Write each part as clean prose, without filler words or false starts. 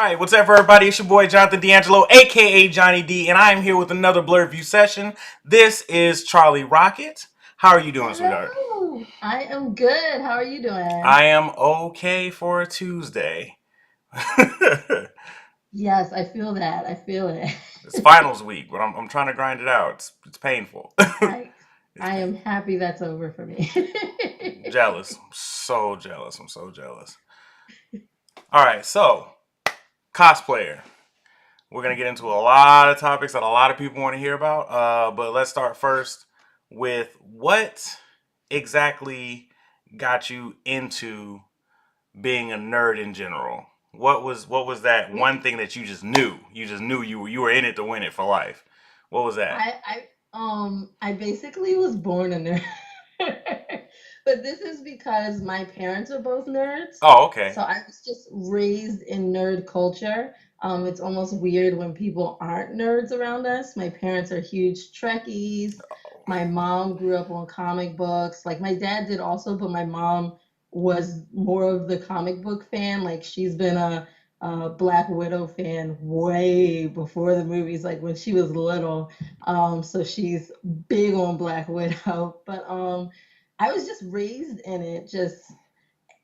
right, what's up, everybody? It's your boy Jonathan D'Angelo, aka Johnny D, and I am here with another Blerd View session. This is Charlie Rocket. How are you doing, sweetheart? Hello. I am good. How are you doing? I am okay for a Tuesday. It's Yes, I feel that. I feel it. finals week, but I'm trying to grind it out. It's painful. I It's I am painful. happy that's over for me. Jealous. I'm so jealous. I'm so jealous. All right, so cosplayer. We're gonna get into a lot of topics that a lot of people want to hear about. But let's start first with what exactly got you into being a nerd in general. What was that one thing that you just knew? You just knew you were in it to win it for life. What was that? I basically was born a nerd. But this is because my parents are both nerds. Oh, okay. So I was just raised in nerd culture. It's almost weird when people aren't nerds around us. My parents are huge Trekkies. My mom grew up on comic books. Like my dad did also, but my mom was more of the comic book fan. Like she's been a Black Widow fan way before the movies, like when she was little. So she's big on Black Widow. But I was just raised in it. Just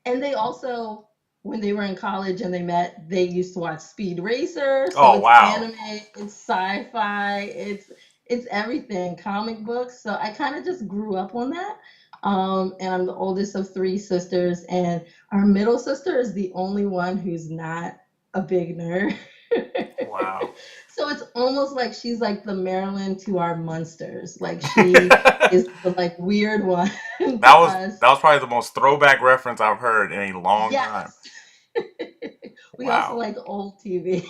and they also when they were in college and they met, they used to watch Speed Racer. So Oh, it's wow. anime, it's sci-fi, it's everything, comic books. So I kind of just grew up on that. And I'm the oldest of three sisters, and our middle sister is the only one who's not a big nerd. Wow. So it's almost like she's like the Marilyn to our Munsters. Like she is the like weird one that to was us. that was probably the most throwback reference I've heard in a long time. Yes. We also Wow. like old TV.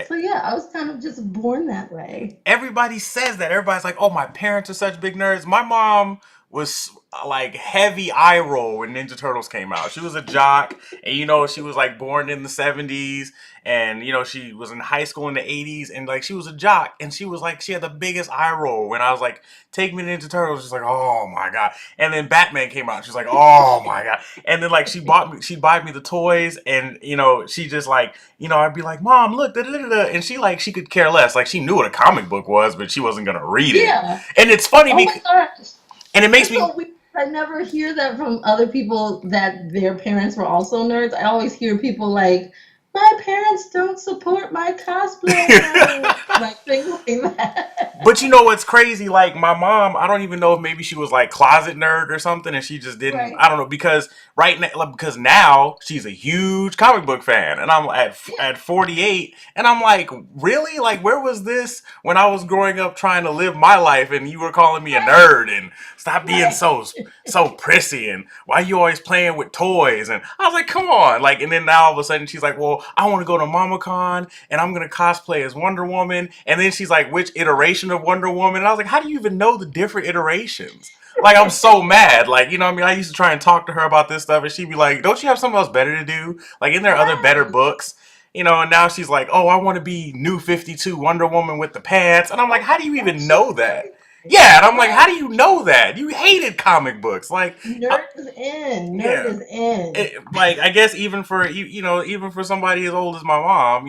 So yeah, I was kind of just born that way. Everybody says that. Everybody's like, "Oh, my parents are such big nerds." My mom was like heavy eye roll when Ninja Turtles came out. She was a jock, and she was like born in the '70s, and she was in high school in the '80s, and like she was a jock, and she was like she had the biggest eye roll when I was like, "Take me to Ninja Turtles." She's like, "Oh my god!" And then Batman came out. She's like, "Oh my god!" And then like she'd buy me the toys, and she just like I'd be like, "Mom, look," da, da, da, da," and she could care less. Like she knew what a comic book was, but she wasn't gonna read it. Yeah. And it's funny Oh my because, gosh. and it makes That's me, so weird. I never hear that from other people that their parents were also nerds. I always hear people like, my parents don't support my cosplay. Like things like but that. you know what's crazy? Like my mom, I don't even know if maybe she was like closet nerd or something, and she just didn't. Right. I don't know because right now, like, because now she's a huge comic book fan, and I'm at 48, and I'm like, really? Like, where was this when I was growing up trying to live my life, and you were calling me a Right. nerd and stop being Right. so prissy, and why you always playing with toys? And I was like, come on, like, and then now all of a sudden she's like, well, I want to go to MomoCon, and I'm gonna cosplay as Wonder Woman, and then she's like, which iteration of Wonder Woman? And I was like, how do you even know the different iterations? Like I'm so mad. Like, what I mean? I used to try and talk to her about this stuff and she'd be like, don't you have something else better to do? Like, isn't there other better Yes. books? And now she's like, oh, I want to be New 52 Wonder Woman with the pants. And I'm like, Oh how my do you even gosh, she's know that? everything. Yeah, and I'm like, how Right. do you know that? You hated comic books. Like, Nerd is in. Nerd yeah. is in. Like, I guess even for even for somebody as old as my mom,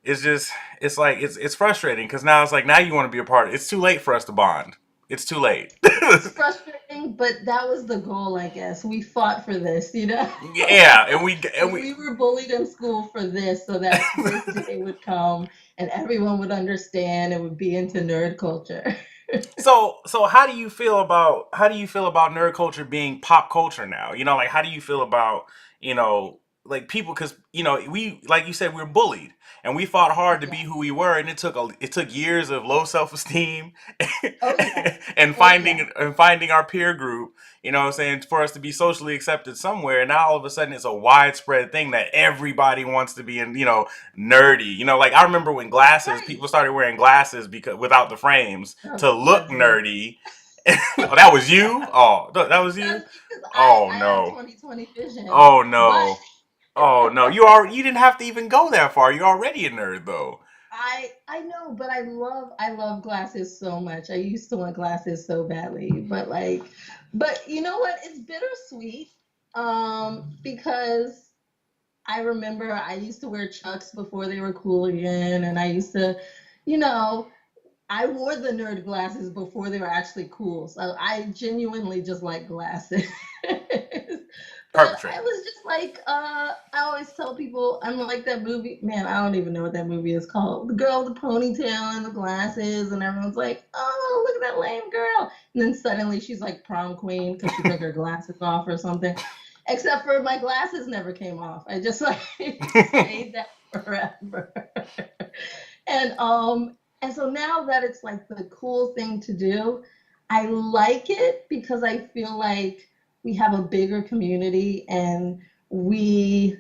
it's just it's like it's frustrating because now it's like now you want to be a part. It's too late for us to bond. It's too late. It's frustrating, but that was the goal, I guess. We fought for this, you know? Yeah, and we and Like we we were bullied in school for this so that this day would come and everyone would understand and would be into nerd culture. so how do you feel about nerd culture being pop culture now? Like how do you feel about like people because we like you said we're bullied and we fought hard to be who Yes. we were and it took years of low self esteem Oh yeah. and Oh yeah. finding our peer group. What I'm saying, for us to be socially accepted somewhere. And now all of a sudden it's a widespread thing that everybody wants to be in, nerdy. Like I remember when glasses, Right. people started wearing glasses because without the frames Oh, to look that's me. nerdy. Oh, that was you? Oh, that was you? That's because I Oh I have no. 20/20 vision, Oh but no. Oh no. You didn't have to even go that far. You're already a nerd though. I know, but I love glasses so much. I used to want glasses so badly, but you know what? It's bittersweet because I remember I used to wear Chucks before they were cool again, and I used to, you know, I wore the nerd glasses before they were actually cool. So I genuinely just like glasses. But I Perpetrator. was just like, I always tell people I'm like that movie. Man, I don't even know what that movie is called. The girl with the ponytail and the glasses, and everyone's like, oh, look at that lame girl. And then suddenly she's like prom queen because she took her glasses off or something. Except for my glasses never came off. I just like stayed that forever. And and so now that it's like the cool thing to do, I like it because I feel like we have a bigger community and we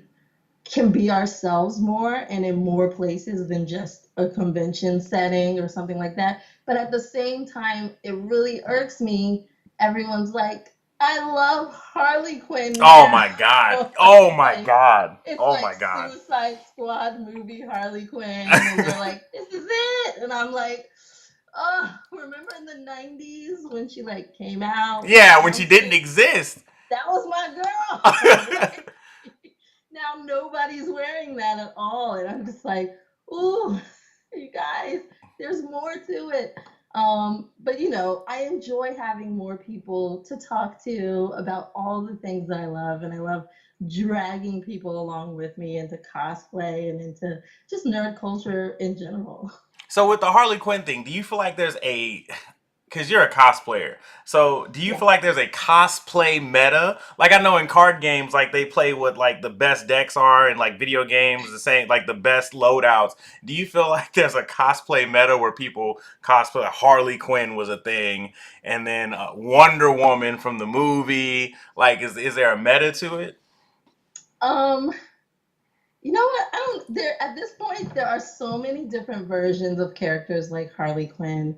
can be ourselves more and in more places than just a convention setting or something like that. But at the same time, it really irks me. Everyone's like, I love Harley Quinn Oh now. my god. Oh my Like, god. it's Oh like my god. Suicide Squad movie Harley Quinn, and they're like, this is it. And I'm like, oh, remember in the 90s when she like came out with Yeah, when she didn't outfits? exist. That was my girl. Like, now nobody's wearing that at all. And I'm just like, ooh, you guys, there's more to it. But I enjoy having more people to talk to about all the things that I love, and I love dragging people along with me into cosplay and into just nerd culture in general. So with the Harley Quinn thing, do you feel like there's a because you're a cosplayer. So do you Yeah. feel like there's a cosplay meta? Like I know in card games, like they play what like the best decks are, and like video games, the same like the best loadouts. Do you feel like there's a cosplay meta where people cosplay? Harley Quinn was a thing, and then Wonder Woman from the movie. Like, is there a meta to it? Um, You know what? I don't there at this point there are so many different versions of characters like Harley Quinn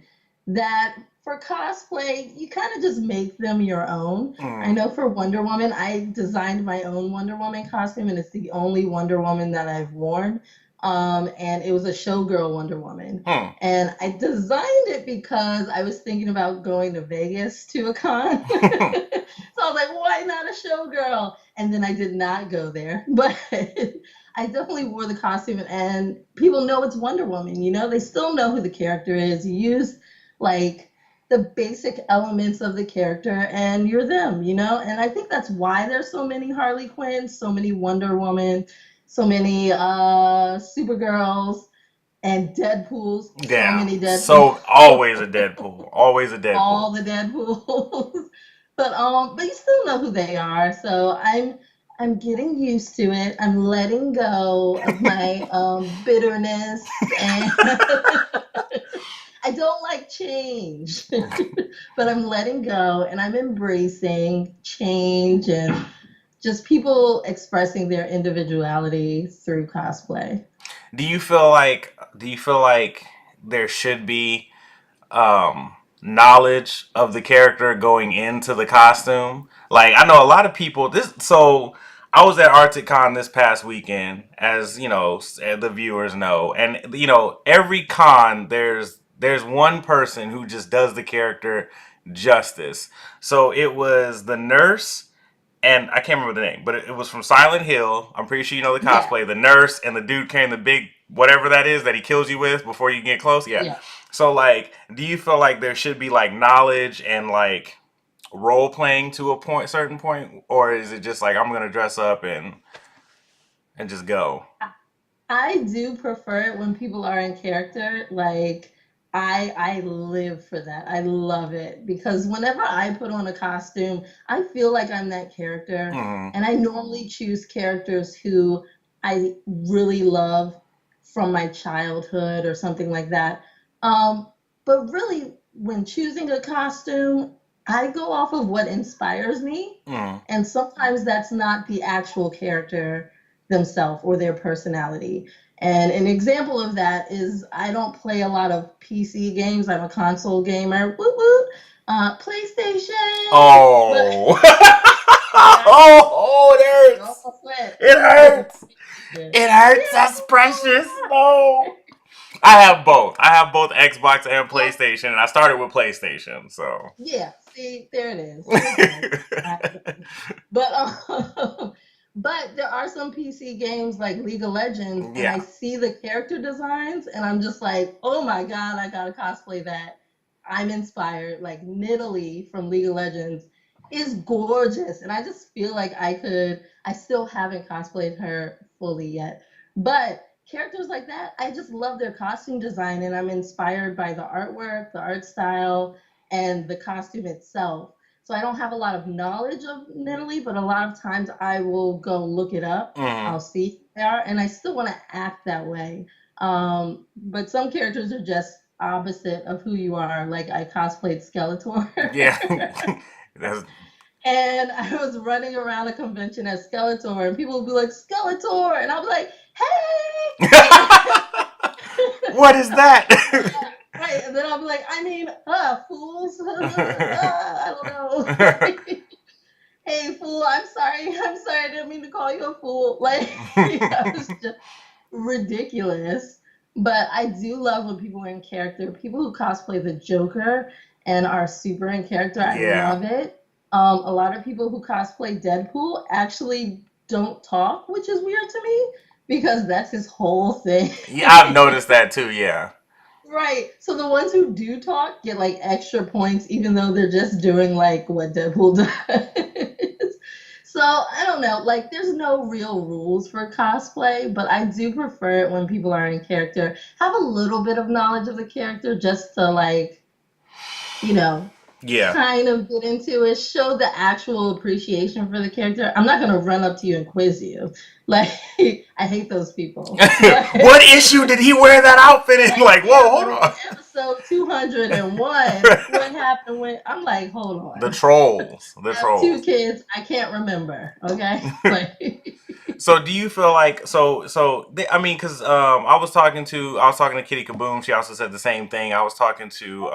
that for cosplay you kind of just make them your own. I Mm. know for Wonder Woman, I designed my own Wonder Woman costume and it's the only Wonder Woman that I've worn. And it was a showgirl Wonder Woman. Hmm. And I designed it because I was thinking about going to Vegas to a con. So I was like, why not a showgirl? And then I did not go there. But I definitely wore the costume, and people know it's Wonder Woman. They still know who the character is. You use like the basic elements of the character, and you're them. And I think that's why there's so many Harley Quinns, so many Wonder Woman, so many Supergirls, and Deadpools. So Yeah. many Deadpools. So always a Deadpool. Always a Deadpool. All the Deadpools. But you still know who they are. So I'm getting used to it. I'm letting go of my bitterness, and I don't like change. But I'm letting go and I'm embracing change and just people expressing their individuality through cosplay. Do you feel like there should be knowledge of the character going into the costume? Like I know a lot of people this so I was at ArcticCon this past weekend, as you know, the viewers know, and every con there's one person who just does the character justice. So it was the nurse, and I can't remember the name, but it was from Silent Hill. I'm pretty sure you know the Yeah, cosplay. The nurse and the dude carrying the big whatever that is that he kills you with before you get close. Yeah. yeah. So like, do you feel like there should be like knowledge and like role playing to a certain point, or is it just like I'm gonna dress up and just go? I do prefer it when people are in character. Like I live for that. I love it because whenever I put on a costume, I feel like I'm that character. Hmm. And I normally choose characters who I really love from my childhood or something like that. Um, but really, when choosing a costume, I go off of what inspires me. Hmm. And sometimes that's not the actual character themselves or their personality. And an example of that is I don't play a lot of PC games. I'm a console gamer. Woo woo. PlayStation. But Oh. yeah, Oh, it you hurts. almost went. It hurts. Yeah. It hurts. That's precious. No. I have both. I have both Xbox and Oh, PlayStation, and I started with PlayStation. So, yeah. See, there it is. We're good. I- But But there are some PC games like League of Legends, and I Yeah. see the character designs, and I'm just like, oh my god, I gotta cosplay that. I'm inspired. Like Nidalee from League of Legends is gorgeous, and I just feel like I could. I still haven't cosplayed her fully yet, but characters like that, I just love their costume design, and I'm inspired by the artwork, the art style, and the costume itself. So I don't have a lot of knowledge of Nidalee, but a lot of times I will go look it up. Hmm. I'll see who they are, and I still want to act that way. But some characters are just opposite of who you are. Like I cosplayed Skeletor, Yeah. That's. and I was running around a convention as Skeletor, and people would be like Skeletor, and I'll be like, hey. What is that? Right, and then I'll be like, I mean, fools. I don't know. Hey, fool, I'm sorry. I'm sorry. I didn't mean to call you a fool. Like, that was just ridiculous. But I do love when people are in character. People who cosplay the Joker and are super in character, I Yeah. love it. A lot of people who cosplay Deadpool actually don't talk, which is weird to me because that's his whole thing. Yeah, I've noticed that too. Yeah. Right. So the ones who do talk get like extra points, even though they're just doing like what Deadpool does. So I don't know. Like, there's no real rules for cosplay, but I do prefer it when people are in character. Have a little bit of knowledge of the character just to like, you know, Yeah. kind of get into it, show the actual appreciation for the character. I'm not gonna run up to you and quiz you. Like, I hate those people. But What issue did he wear that outfit in? like, Like, yeah, whoa, hold but in on. episode 201, what happened when I'm like, hold The on. trolls. The I have two trolls. kids. I can't remember. Okay. Like, So do you feel like I mean, because I was talking to Kitty Kaboom. She also said the same thing. I was talking to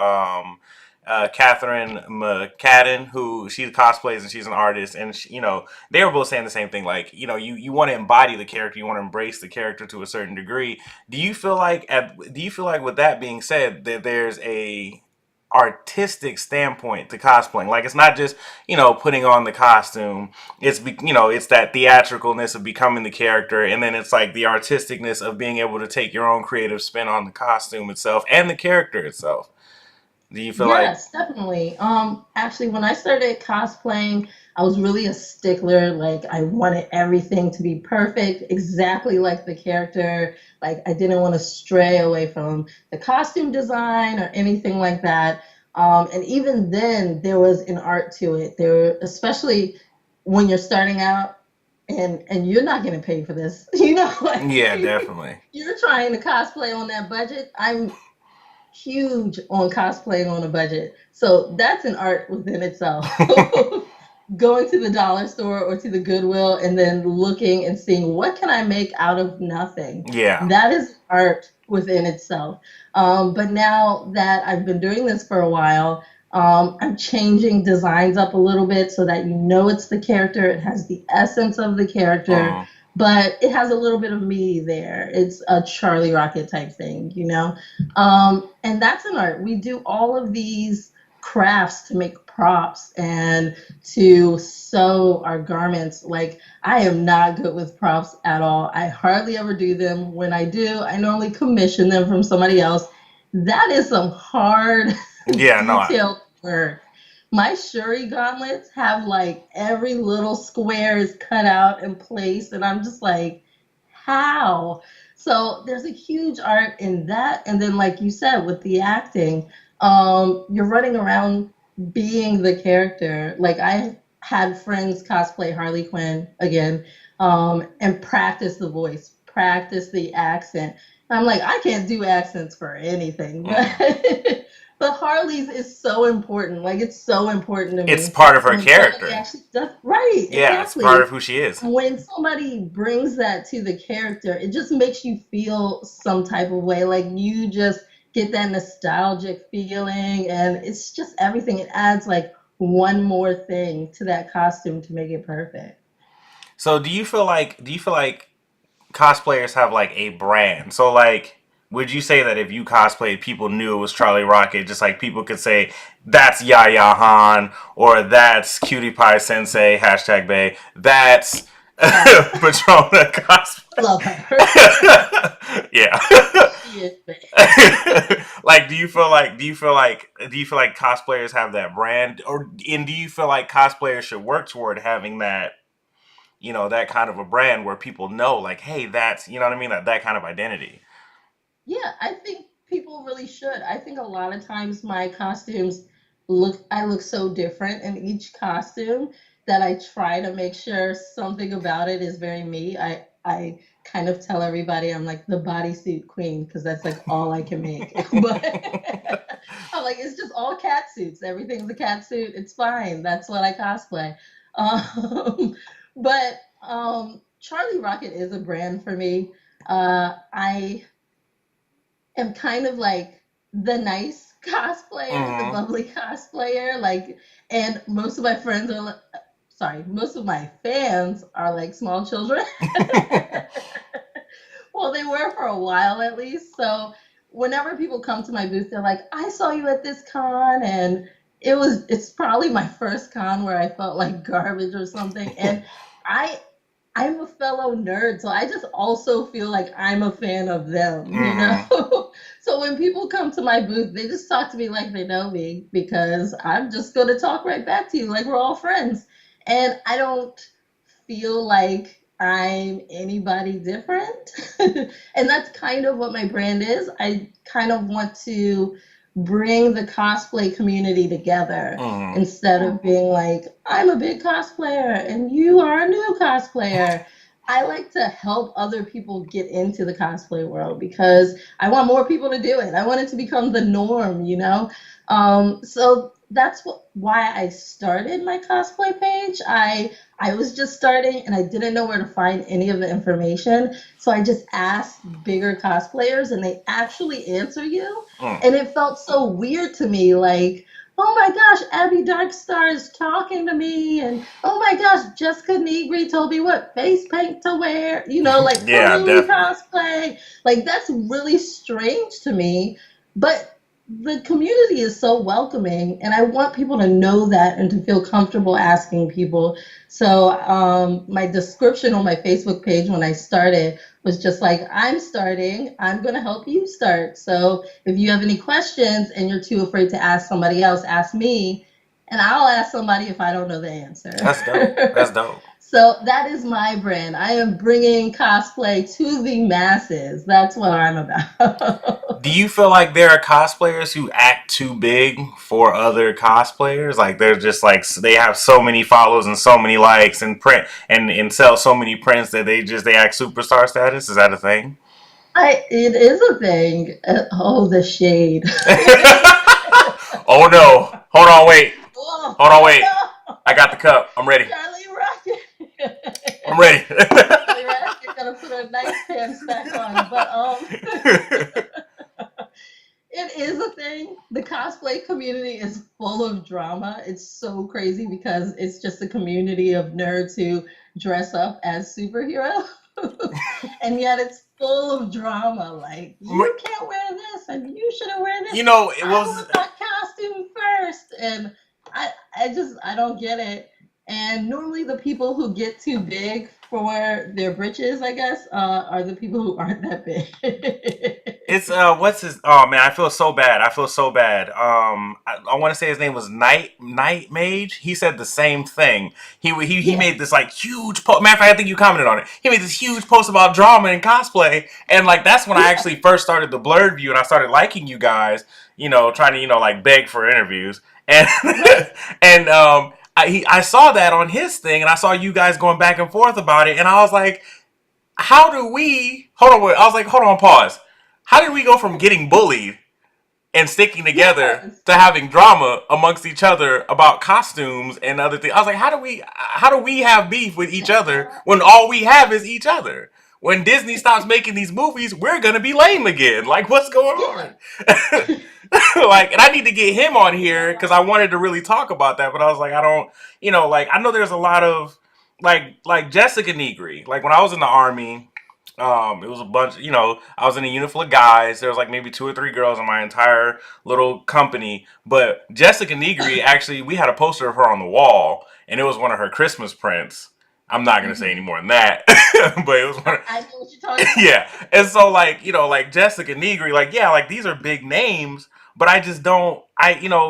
Catherine McCadden, who she cosplays and she's an artist, and they were both saying the same thing. Like, you want to embody the character, you want to embrace the character to a certain degree. Do you feel like with that being said that there's a artistic standpoint to cosplaying? Like, it's not just putting on the costume. It's that theatricalness of becoming the character, and then it's like the artisticness of being able to take your own creative spin on the costume itself and the character itself. Do you feel like? yes, definitely. Actually, when I started cosplaying, I was really a stickler. Like, I wanted everything to be perfect, exactly like the character. Like, I didn't want to stray away from the costume design or anything like that. And even then, there was an art to it. There, especially when you're starting out, and you're not getting paid for this. Like Yeah, definitely. you're trying to cosplay on that budget. I'm huge on cosplaying on a budget. So that's an art within itself. Going to the dollar store or to the Goodwill and then looking and seeing what can I make out of nothing. Yeah. That is art within itself. But now that I've been doing this for a while, I'm changing designs up a little bit so that it's the character. It has the essence of the character, Mhm. but it has a little bit of me there. It's a Charlie Rocket type thing. And that's an art. We do all of these crafts to make props and to sew our garments. Like, I am not good with props at all. I hardly ever do them. When I do, I normally commission them from somebody else. That is some hard, Yeah. No. detailed work. My Shuri gauntlets have like every little square is cut out and placed, and I'm just like, how? So there's a huge art in that. And then, like you said, with the acting, you're running around being the character. Like, I had friends cosplay Harley Quinn again, and practice the voice, practice the accent. I'm like, I can't do accents for anything, Mm. but Harley's is so important. Like, it's so important to It's me part of her when somebody character. actually does right, Yeah, it's part exactly. of who she is. When somebody brings that to the character, it just makes you feel some type of way. Like, you just get that nostalgic feeling, and it's just everything. It adds like one more thing to that costume to make it perfect. So do you feel like cosplayers have like a brand? So like, would you say that if you cosplayed, people knew it was Charlie Rocket, just like people could say that's Yaya Han or that's Cutie Pie Sensei hashtag Bay, that's Yes, Patrona cosplay. love her. Yeah. She is big. Like, do you feel like cosplayers have that brand, or and do you feel like cosplayers should work toward having that, that kind of a brand where people know, like, hey, that's, you know what I mean, that kind of identity. Yeah, I think people really should. I think a lot of times my costumes I look so different in each costume that I try to make sure something about it is very me. I kind of tell everybody I'm like the bodysuit queen because that's like all I can make. But I'm like, it's just all cat suits. Everything's a cat suit. It's fine. That's what I cosplay. But Charlie Rocket is a brand for me. I am kind of like the nice cosplayer, the Hmm. bubbly cosplayer. Like, and most of my friends are, sorry, most of my fans are like small children. Well, they were for a while at least. So whenever people come to my booth, they're like, I saw you at this con, and it's probably my first con where I felt like garbage or something. And I I'm a fellow nerd, so I just also feel like I'm a fan of them, you know? Hmm. So when people come to my booth, they just talk to me like they know me because I'm just going to talk right back to you like we're all friends. And I don't feel like I'm anybody different. And that's kind of what my brand is. I kind of want to bring the cosplay community together Hmm. instead of being like, I'm a big cosplayer and you are a new cosplayer. I like to help other people get into the cosplay world because I want more people to do it. I want it to become the norm, you know? So that's why I started my cosplay page. I was just starting and I didn't know where to find any of the information. So I just asked bigger cosplayers and they actually answer you. Mm. And it felt so weird to me, like, oh my gosh, Abby Darkstar is talking to me, and oh my gosh, Jessica Negri told me what face paint to wear, like Yeah, Haroon definitely. cosplay. Like that's really strange to me, but the community is so welcoming, and I want people to know that and to feel comfortable asking people. So my description on my Facebook page when I started was just like, I'm starting, I'm going to help you start. So if you have any questions and you're too afraid to ask somebody else, ask me, and I'll ask somebody if I don't know the answer. That's dope. That's dope. So that is my brand. I am bringing cosplay to the masses. That's what I'm Do about. you feel like there are cosplayers who act too big for other cosplayers? Like they're just like they have so many follows and so many likes and print and sell so many prints that they act superstar status. Is that a thing? It is a thing. Oh, the shade. Oh no! Hold on, wait. Oh, Hold on, oh wait. no, I got the cup. I'm ready. Charlie Rocket. I'm ready. Charlie Rocket gonna put her nice pants back on, but it is a thing. The cosplay community is full of drama. It's so crazy because it's just a community of nerds who dress up as superheroes. And yet it's full of drama. Like, you can't wear this and you shouldn't wear this. It I was. want that costume first. And I don't get it. And normally the people who get too big for their britches, I guess, are the people who aren't that big. It's what's his oh man, I feel so bad. I feel so bad. I want to say his name was Night Mage. He said the same thing. He Yeah. made this like huge post. Matter of fact, I think you commented on it. He made this huge post about drama and cosplay, and like that's when I Yeah. actually first started the Blerd view and I started liking you guys. Trying to like beg for interviews and Right. and I saw that on his thing and I saw you guys going back and forth about it and I was like, how do we hold on? I was like, hold on, pause. How did we go from getting bullied and sticking together Yes. to having drama amongst each other about costumes and other things? I was like, how do we have beef with each other when all we have is each other? When Disney stops making these movies, we're gonna be lame again. Like, what's going Yeah. on? Like, and I need to get him on here because I wanted to really talk about that, but I was like, I don't, like I know there's a lot of like Jessica Negri. Like when I was in the army, it was a bunch. I was in a unit full of guys. There was like maybe two or three girls in my entire little company. But Jessica Negri, actually, we had a poster of her on the wall, and it was one of her Christmas prints. I'm not gonna say any Hmm. more than that, but it was one. I know what you're talking about. Yeah, and so like like Jessica Negri, like yeah, like these are big names, but I just don't.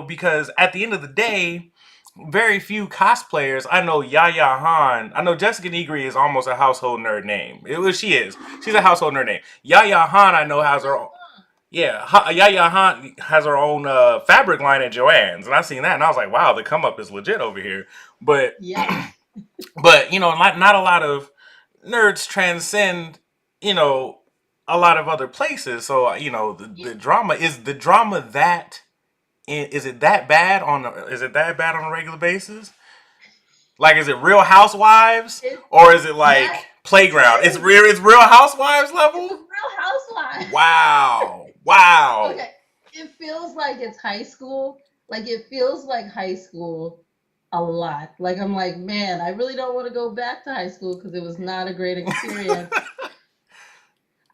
Because at the end of the day, very few cosplayers. I know Yaya Han. I know Jessica Negri is almost a household nerd name. She is. She's a household nerd name. Yaya Han, I know has her own. Yeah, Yaya Han has her own fabric line at Joann's, and I seen that, and I was like, wow, the come up is legit over here. But Yep. not a lot of nerds transcend, you know, a lot of other places. So Yeah. the drama is the drama that is it that bad on a regular basis? Like, is it Real Housewives It, or is it like yes, Playground? it is. It's Real Housewives It's a level. Real Housewives. Wow, wow. Okay, it feels like it's high school. Like it feels like high school a lot. Like I'm like, man, I really don't want to go back to high school because it was not a great experience.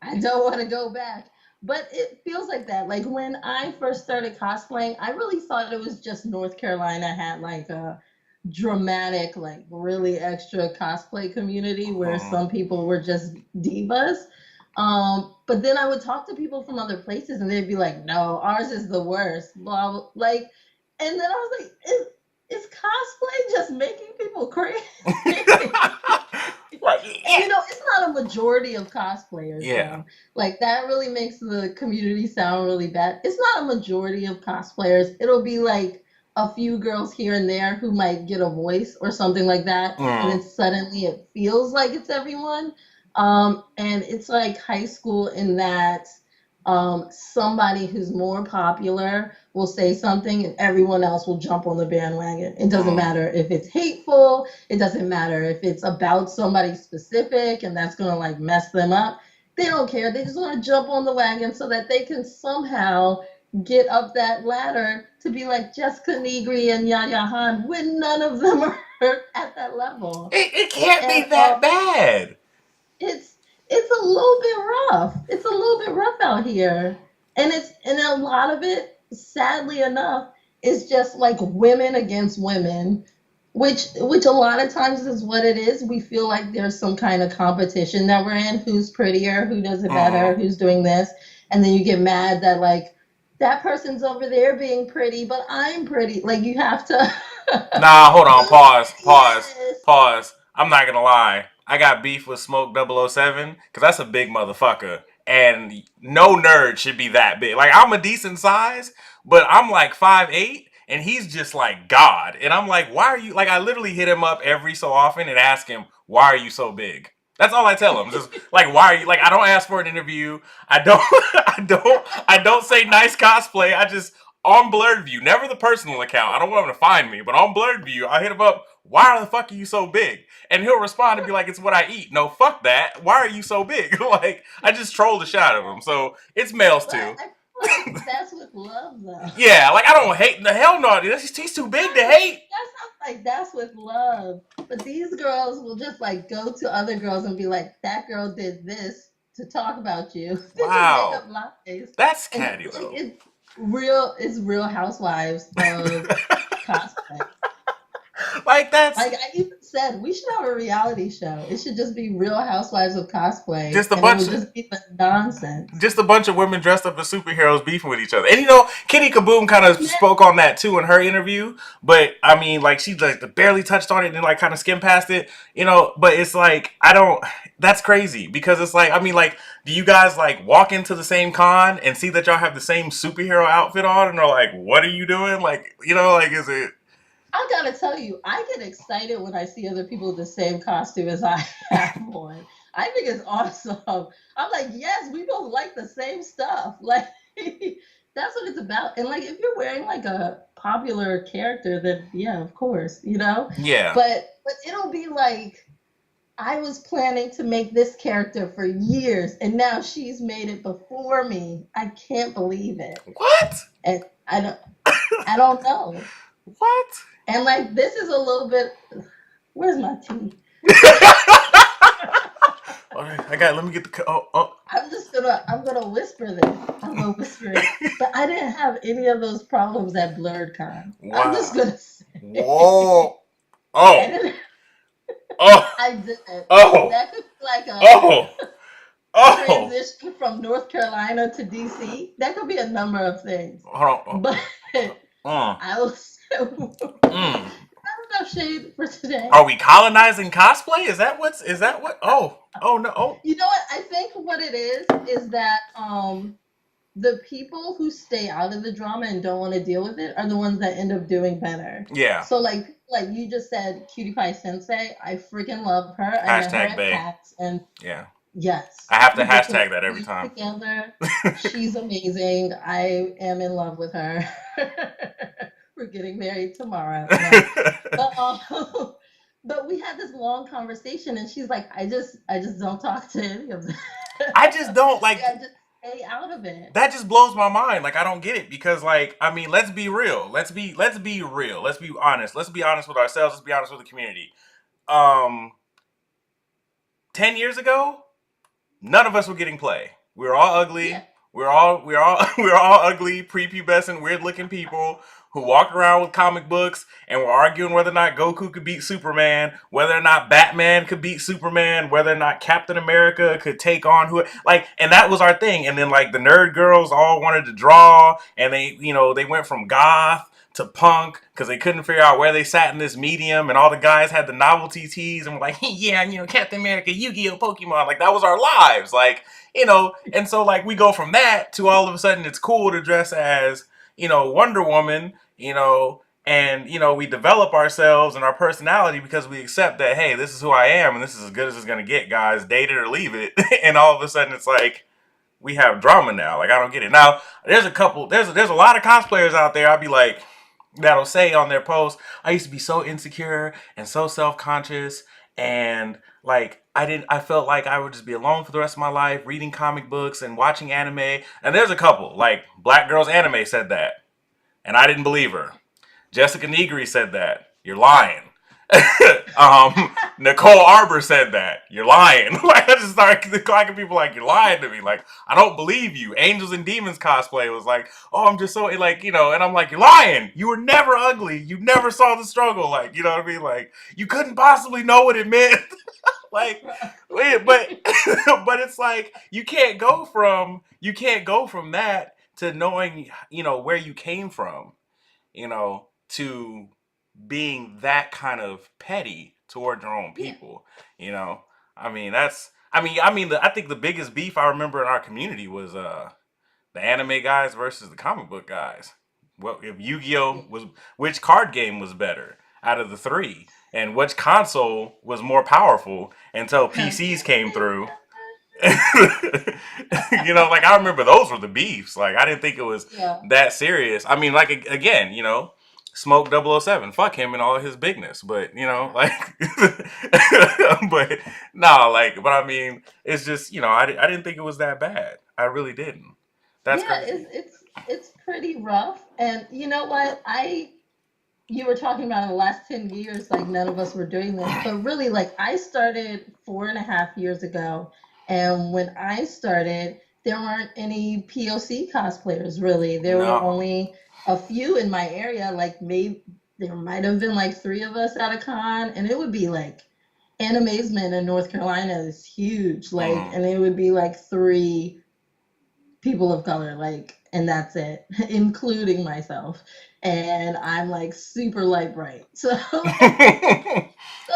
I don't want to go back. But it feels like that. Like when I first started cosplaying, I really thought it was just North Carolina had like a dramatic, like really extra cosplay community where Mhm. some people were just divas. But then I would talk to people from other places and they'd be like, no, ours is the worst. Blah, blah. Like, and then I was like, is cosplay just making people crazy? Right. And Yeah. it's not a majority of cosplayers Yeah. though. Like that really makes the community sound really bad. It's not a majority of cosplayers. It'll be like a few girls here and there who might get a voice or something like that, and then Mm. suddenly it feels like it's everyone. And it's like high school in that somebody who's more popular will say something and everyone else will jump on the bandwagon. It doesn't Mm. matter if it's hateful, it doesn't matter if it's about somebody specific and that's gonna like mess them up. They don't care. They just want to jump on the wagon so that they can somehow get up that ladder to be like Jessica Negri and Yaya Han when none of them are at that level. It can't be And that bad. it's it's a little bit rough. It's a little bit rough out here. And a lot of it, sadly enough, is just like women against women, which a lot of times is what it is. We feel like there's some kind of competition that we're in, who's prettier, who does it better, Mm. who's doing this, and then you get mad that like that person's over there being pretty, but I'm pretty. Like you have to Nah, hold on. Pause. Pause. yes. Pause. I'm not gonna lie. I got beef with Smoke 007 because that's a big motherfucker. And no nerd should be that big. Like, I'm a decent size, but I'm like 5'8", and he's just like God. And I'm like, why are you. Like, I literally hit him up every so often and ask him, why are you so big? That's all I tell him. Just like, why are you. Like, I don't ask for an interview. I don't. I don't say nice cosplay. I just on Blerd View, never the personal account. I don't want him to find me, but on Blerd View, I hit him up. Why the fuck are you so big? And he'll respond and be like, "It's what I eat." No, fuck that. Why are you so big? Like, I just trolled the shit out of him. So it's males But too. I feel like that's with love though. Yeah, like I don't hate the hell no. He's too big to hate. That sounds like that's with love. But these girls will just like go to other girls and be like, that girl did this to talk about you. They just make up Wow, lies. that's And catty like though. it's real housewives of cosplay. Like that's Like I even said, we should have a reality show. It should just be Real Housewives of Cosplay, just a and it bunch would of just be the nonsense. women dressed up as superheroes beefing with each other. And Kitty Kaboom kind of Yeah, spoke on that too in her interview. But I mean, like she like barely touched on it and then like kind of skimmed past it. But it's like I don't. That's crazy because it's like I mean, like, do you guys like walk into the same con and see that y'all have the same superhero outfit on and are like, what are you doing? Like, like is it? I gotta tell you, I get excited when I see other people with the same costume as I have on. I think it's awesome. I'm like, yes, we both like the same stuff. Like, that's what it's about. And like, if you're wearing like a popular character, then yeah, of course. Yeah. But it'll be like, I was planning to make this character for years, and now she's made it before me. I can't believe it. What? And I don't know. What? And like this is a little bit. Where's my tea? All right, I got. Let me get the. Oh. I'm gonna whisper this. I'm gonna whisper it. But I didn't have any of those problems at BlerdCon. I'm just Wow. gonna say Whoa. I Oh. didn't. Oh, I did it. oh, That could be like oh, a oh. transition from North Carolina to DC. That could be a number of things. Hold on. But Mm, I was mm. not enough shade for Are today. we colonizing cosplay? Is that what? Oh, oh no. Oh, You know what? I think what it is that the people who stay out of the drama and don't want to deal with it are the ones that end up doing better. yeah. So like you just said, Cutie Pie Sensei, I freaking love her. I met her Hashtag at Bay. PAX, and Yeah. yes, I have to we get to hashtag that every speak time. together. She's amazing. I am in love with her. We're getting married tomorrow. No, but but we had this long conversation, and she's like, I just don't talk to any of them. I just don't Like, like. I just stay out of it. That just blows my mind. Like I don't get it because like I mean, let's be real. Let's be real. Let's be honest. Let's be honest with ourselves. Let's be honest with the community. Um, 10 years ago, none of us were getting play. We were all Yeah. ugly. We're all ugly, prepubescent, weird looking people who walked around with comic books and were arguing whether or not Goku could beat Superman, whether or not Batman could beat Superman, whether or not Captain America could take on who like, and that was our thing. And then like the nerd girls all wanted to draw, and they went from goth to punk because they couldn't figure out where they sat in this medium, and all the guys had the novelty tees and were like, yeah, Captain America, Yu-Gi-Oh, Pokemon, like that was our lives, like and so like we go from that to all of a sudden it's cool to dress as Wonder Woman, and we develop ourselves and our personality because we accept that hey, this is who I am and this is as good as it's gonna get, guys. Date it or leave it, and all of a sudden it's like we have drama now. Like I don't get it. Now there's a lot of cosplayers out there. I'll be like that'll say on their post, I used to be so insecure and so self-conscious and like I felt like I would just be alone for the rest of my life reading comic books and watching anime. And there's a couple, like Black Girls Anime said that. And I didn't believe her. Jessica Negri said that. You're lying. Nicole Arbor said that. You're lying. Like I just started talking people like you're lying to me. Like I don't believe you. Angels and Demons cosplay was like, oh, I'm just so like and I'm like, you're lying. You were never ugly. You never saw the struggle. Like you know what I mean? Like you couldn't possibly know what it meant. Like, wait, but but it's like you can't go from that to knowing where you came from to being that kind of petty toward your own Yeah. people. You know, I mean that's I think the biggest beef I remember in our community was the anime guys versus the comic book guys. Well, if Yu-Gi-Oh was which card game was better out of the three, and which console was more powerful until PCs came through. Like I remember those were the beefs. Like I didn't think it was Yeah. that serious. I mean, like again, Smoke 007, fuck him and all his bigness. But like, but no, like, but I mean, it's just I didn't think it was that bad. I really didn't. That's Yeah, crazy. it's pretty rough. And you know what? You were talking about in the last 10 years, like none of us were doing this, but really, like I started 4.5 years ago, and when I started, there weren't any POC cosplayers really. There were No. only a few in my area, like maybe there might have been like three of us at a con, and it would be like Animazement in North Carolina is huge, like, Mm. and it would be like three people of color, like, and that's it, including myself. And I'm like super light bright. So so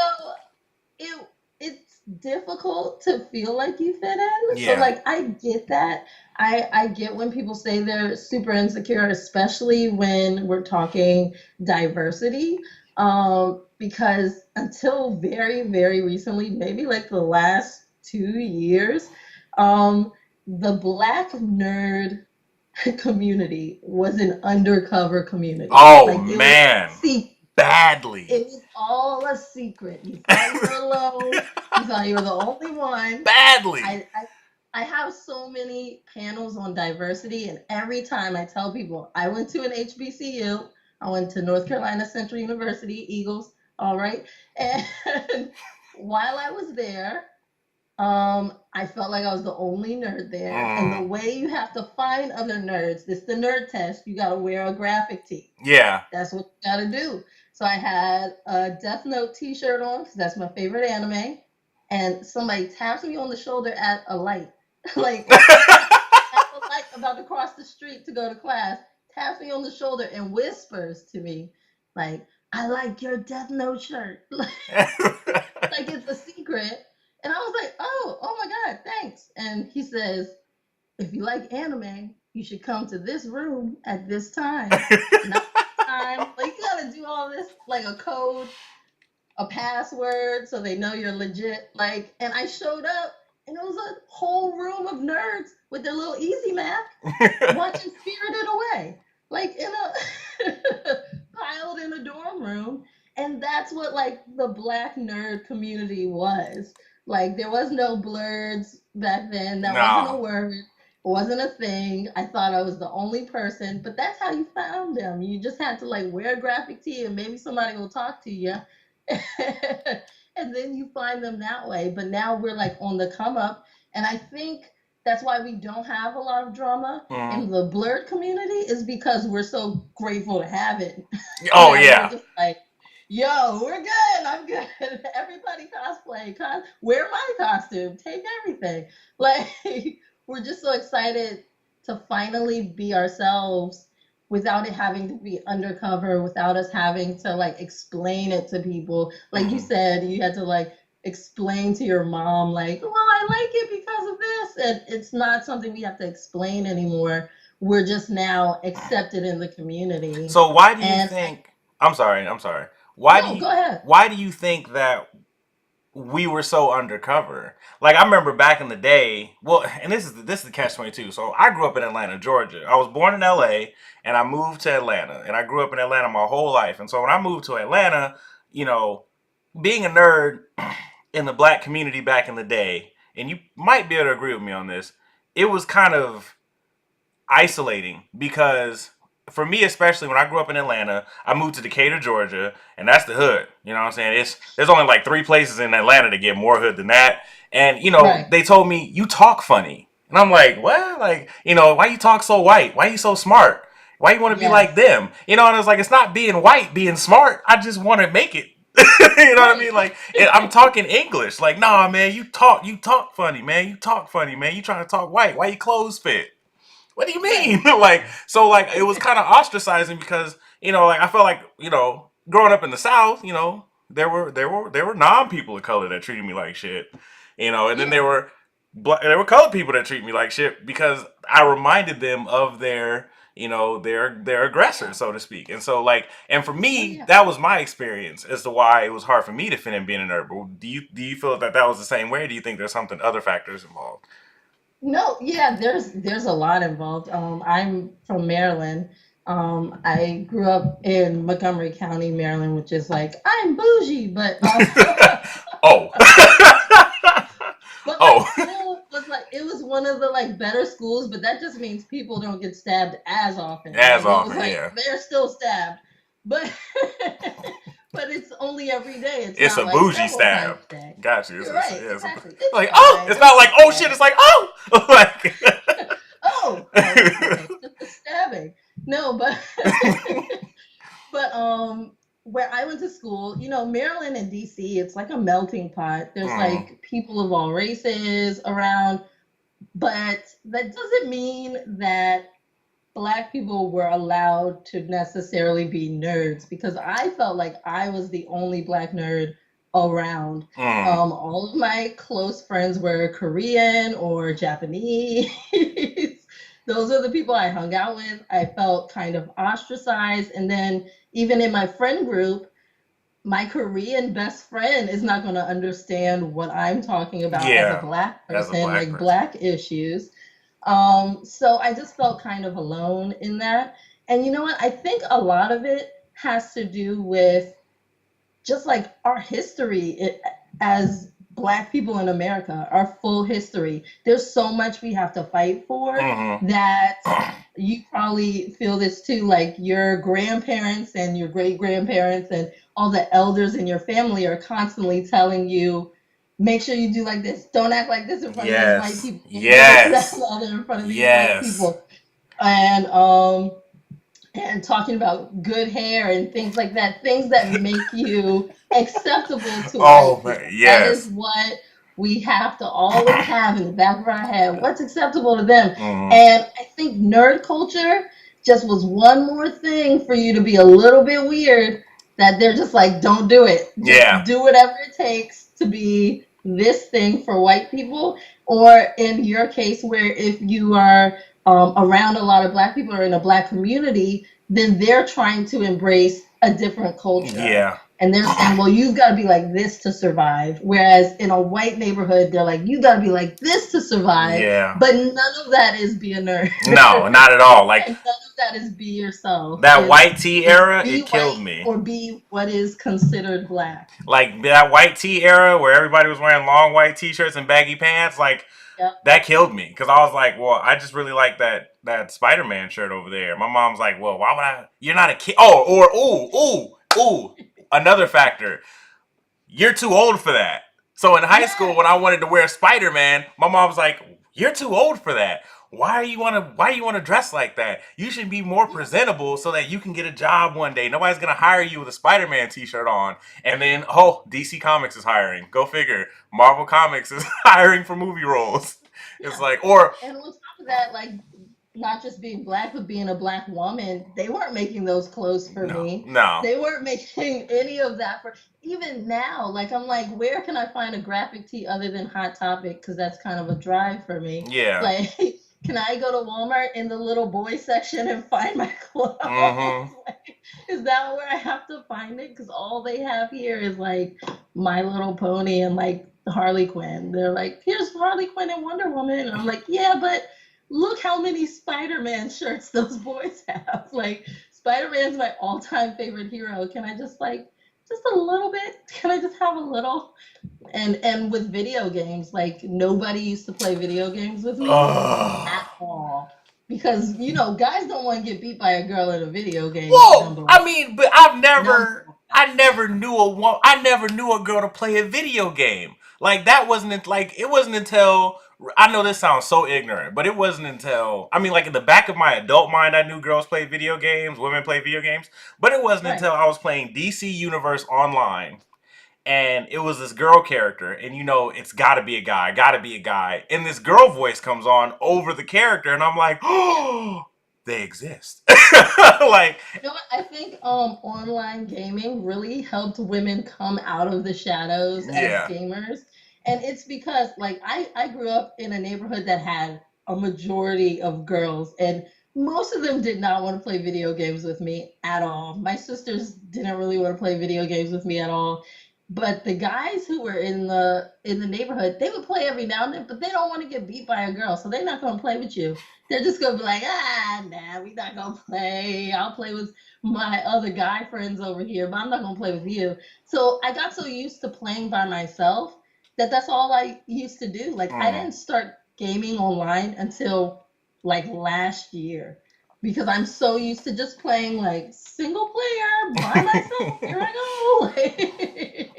it's difficult to feel like you fit in. So Yeah. like I get that. I get when people say they're super insecure, especially when we're talking diversity. Because until very, very recently, maybe like the last 2 years, the black nerd community was an undercover community. Oh Like it was man, secret. badly, It was all a secret. You thought you were alone. You thought you were the only one. badly. I have so many panels on diversity, and every time I tell people I went to an HBCU, I went to North Carolina Central University, Eagles, all right. And while I was there, I felt like I was the only nerd there. And the Mm. way you have to find other nerds, this the nerd test, you gotta wear a graphic tee. Yeah. That's what you gotta do. So I had a Death Note T-shirt on because that's my favorite anime, and somebody taps me on the shoulder at a light, like at the light about to cross the street to go to class, taps me on the shoulder and whispers to me, like, "I like your Death Note shirt." Like it's a secret. And I was like, oh my God, thanks. And he says, if you like anime, you should come to this room at this time. Not time. Like you gotta do all this like a code, a password, so they know you're legit. Like, and I showed up, and it was a whole room of nerds with their little easy math watching Spirited Away, like in a piled in a dorm room. And that's what like the black nerd community was. Like there was no blurs back then. That wasn't a No. word. It wasn't a thing. I thought I was the only person, but that's how you found them. You just had to like wear a graphic tee and maybe somebody will talk to you. And then you find them that way. But now we're like on the come up. And I think that's why we don't have a lot of drama Mm. in the Blerd community is because we're so grateful to have it. Oh That we're yeah. just like, yo, we're good. I'm good. Everybody cosplay. Wear my costume. Take everything. Like, we're just so excited to finally be ourselves without it having to be undercover, without us having to like explain it to people. Like you Mm. said, you had to like explain to your mom, like, well, I like it because of this. And it's not something we have to explain anymore. We're just now accepted in the community. So why do you And think? I'm sorry. I'm sorry. Why do no, you? go ahead. Why do you think that we were so undercover? Like I remember back in the day. Well, and this is the catch-22. So I grew up in Atlanta, Georgia. I was born in L.A. and I moved to Atlanta, and I grew up in Atlanta my whole life. And so when I moved to Atlanta, you know, being a nerd in the black community back in the day, and you might be able to agree with me on this, it was kind of isolating because for me especially when I grew up in Atlanta, I moved to Decatur, Georgia, and that's the hood. You know what I'm saying? It's there's only like three places in Atlanta to get more hood than that. And Right. they told me you talk funny. And I'm like, what? Like, why you talk so white? Why you so smart? Why you want to be like Yes. them? And I was like, it's not being white, being smart. I just want to make it. You know what I Right. mean? Like, I'm talking English. Like, nah, man, you talk funny, man. You talk funny, man. You trying to talk white? Why you clothes fit? What do you Right. mean? Like, so like it was kind of ostracizing because like I felt like growing up in the South, there were non people of color that treated me like shit, and then Yeah. there were colored people that treat me like shit because I reminded them of their aggressor, so to speak. And so like, and for Oh me, yeah. that was my experience as to why it was hard for me to fit in being a nerd. But do you feel that was the same way? Or do you think there's something other factors involved? No, yeah, there's a lot involved. I'm from Maryland. I grew up in Montgomery County, Maryland, which is like I'm bougie, but Oh. but my Oh. school was like it was one of the like better schools, but that just means people don't get stabbed as often. As Like it was often, like yeah. they're still stabbed, but but it's only every day. It's It's not a like bougie several times stab. a day. Got you. You're right, Yeah, exactly. It's like, oh, fine. it's It's not like, just oh shit, stabbing. it's like, oh! Like, Oh, oh, okay, just the stabbing. No, but but where I went to school, Maryland and DC, it's like a melting pot. There's mm, like people of all races around, but that doesn't mean that black people were allowed to necessarily be nerds because I felt like I was the only black nerd around. mm, All of my close friends were Korean or Japanese. Those are the people I hung out with. I felt kind of ostracized. And then, even in my friend group, my Korean best friend is not going to understand what I'm talking about as a yeah, black as a person, black like person. black issues. So I just felt kind of alone in that. And you know what? I think a lot of it has to do with just like our history as black people in America, our full history. There's so much we have to fight for Mm-hmm. that you probably feel this too. Like your grandparents and your great grandparents and all the elders in your family are constantly telling you, make sure you do like this. Don't act like this in front of these white Yes, people. Do this, that, and yes, the other in front of these white yes. people. And and talking about good hair and things like that, things that make you acceptable to Oh white man, people. That is yes. what we have to always have in the back of our head. What's acceptable to them? Mhm. And I think nerd culture just was one more thing for you to be a little bit weird, that they're just like, don't do it. Just Yeah. do whatever it takes to be this thing for white people. Or in your case, where if you are around a lot of black people or in a black community, then they're trying to embrace a different culture. Yeah. And they're saying, well, you've got to be like this to survive. Whereas in a white neighborhood, they're like, you got to be like this to survive. Yeah. But none of that is be a nerd. No, not at all. Like And none of that is be yourself. that white tea It's era, be it killed white me. or be what is considered black. Like that white tea era where everybody was wearing long white t-shirts and baggy pants, like Yep. that killed me because I was like, well, I just really like that Spider-Man shirt over there. My mom's like, well, why would I? You're not a kid. Oh, or another factor. You're too old for that. So in high school, Yes. when I wanted to wear Spider-Man, my mom was like, "You're too old for that. Why do you want to dress like that? You should be more Yeah. presentable so that you can get a job one day. Nobody's gonna hire you with a Spider-Man T-shirt on." And then, oh, DC Comics is hiring. Go figure. Marvel Comics is hiring for movie roles. It's Yeah. like, or And on top of that, like not just being black, but being a black woman, they weren't making those clothes for no, me. no, They weren't making any of that for even now. Like I'm like, where can I find a graphic tee other than Hot Topic? Because that's kind of a drive for me. yeah, Like, can I go to Walmart in the little boy section and find my clothes? mm-hmm, Like, is that where I have to find it? Because all they have here is like My Little Pony and like Harley Quinn. They're like, here's Harley Quinn and Wonder Woman. And I'm like, yeah, but look how many Spider-Man shirts those boys have. Like Spider-Man's my all-time favorite hero. Can I just like just a little bit? Can I just have a little? And with video games, like nobody used to play video games with me ugh. at all. Because guys don't want to get beat by a girl in a video game Whoa! number I one. mean, but Number I never knew I never knew a girl to play a video game. Like that wasn't like it wasn't until I know this sounds so ignorant, but it wasn't until I mean, like in the back of my adult mind, I knew girls play video games, women play video games, but it wasn't right. until I was playing DC Universe online and it was this girl character, and it's gotta be a guy, gotta be a guy, and this girl voice comes on over the character, and I'm like, oh, they exist. Like, You know what? I think online gaming really helped women come out of the shadows as yeah, gamers. And it's because like I grew up in a neighborhood that had a majority of girls, and most of them did not want to play video games with me at all. My sisters didn't really want to play video games with me at all. But the guys who were in the neighborhood, they would play every now and then, but they don't want to get beat by a girl, so they're not gonna play with you. They're just gonna be like, nah, we not gonna play. I'll play with my other guy friends over here, but I'm not gonna play with you. So I got so used to playing by myself that that's all I used to do. Like I mm, didn't start gaming online until like last year because I'm so used to just playing like single player by myself. Here I go.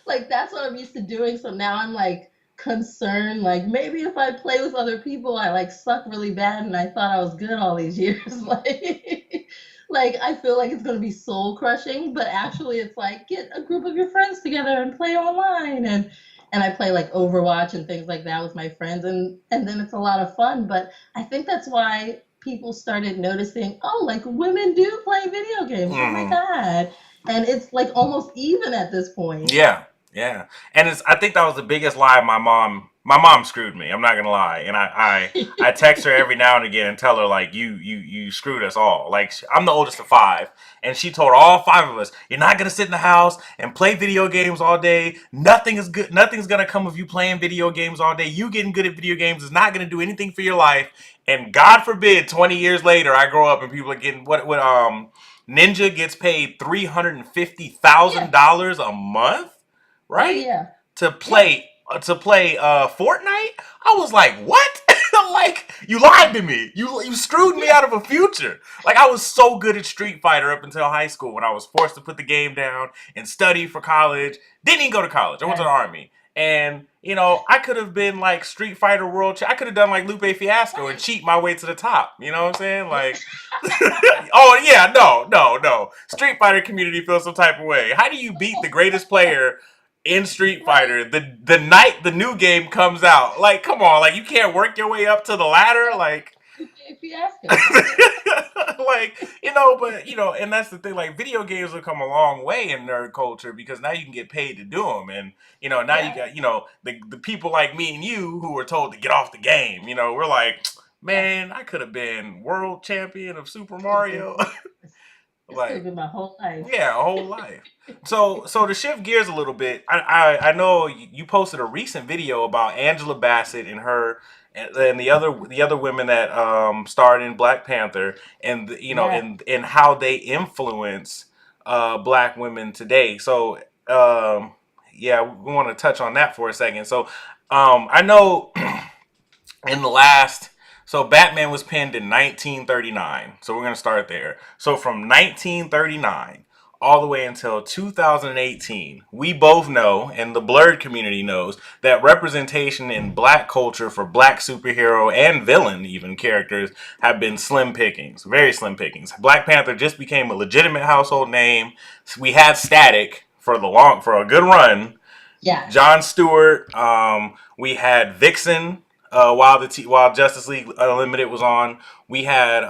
Like that's what I'm used to doing. So now I'm like concerned, like maybe if I play with other people, I like suck really bad and I thought I was good all these years. Like I feel like it's gonna be soul crushing, but actually it's like get a group of your friends together and play online and I play like Overwatch and things like that with my friends and then it's a lot of fun. But I think that's why people started noticing, oh, like women do play video games. Oh my mm. God. And it's like almost even at this point. Yeah, yeah, and I think that was the biggest lie my mom screwed me. I'm not gonna lie, and I text her every now and again and tell her like you screwed us all. Like I'm the oldest of five, and she told all five of us, you're not gonna sit in the house and play video games all day. Nothing is good. Nothing's gonna come of you playing video games all day. You getting good at video games is not gonna do anything for your life. And God forbid, 20 years later, I grow up and people are getting what Ninja gets paid Yeah. $350,000 a month, Oh right? yeah. To Yeah. play Fortnite. I was like, what? I'm like, you lied to me. You screwed me Yeah. out of a future. Like I was so good at Street Fighter up until high school when I was forced to put the game down and study for college. Didn't even go to college. I went to the Yes. army. And I could have been like Street Fighter I could have done like Lupe Fiasco and Right. cheat my way to the top. You know what I'm saying? Yeah. Like, oh yeah, no, no, no. Street Fighter community feels some type of way. How do you beat the greatest player in Street Right. Fighter the night the new game comes out? Like, come on, like you can't work your way up to the ladder, Yeah. like. Lupe Fiasco. That's it. Like, but and that's the thing. Like, video games have come a long way in nerd culture because now you can get paid to do them, and now you Yes. got the people like me and you who were told to get off the game. We're like, Yes. man, I could have been world champion of Super Could have Mario. been. This could have Like, been my whole life. yeah, a whole life. So to shift gears a little bit, I know you posted a recent video about Angela Bassett and her and the other women that starred in Black Panther, and Yes. and how they influence Black women today. So yeah, we want to touch on that for a second. So I know in the last so Batman was penned in 1939. So we're going to start there. So from 1939 all the way until 2018, we both know, and the Blerd community knows, that representation in black culture for black superhero and villain even characters have been slim pickings, very slim pickings. Black Panther just became a legitimate household name. We had Static for a good run. Yes. John Stewart. We had Vixen while Justice League Unlimited was on. We had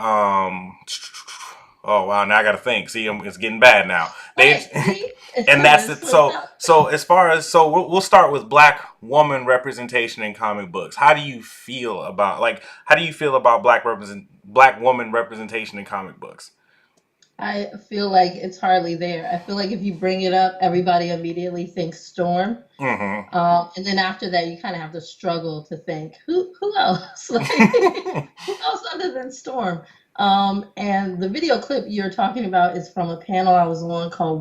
oh wow, now I got to think. See, it's getting bad now. They Right. See? It's and because that's it's it. slipped So up. so as far as so we'll start with black woman representation in comic books. How do you feel about black woman representation in comic books? I feel like it's hardly there. I feel like if you bring it up, everybody immediately thinks Storm. Mm-hmm. And then after that, you kind of have to struggle to think who else, like who else other than Storm. And the video clip you're talking about is from a panel I was on called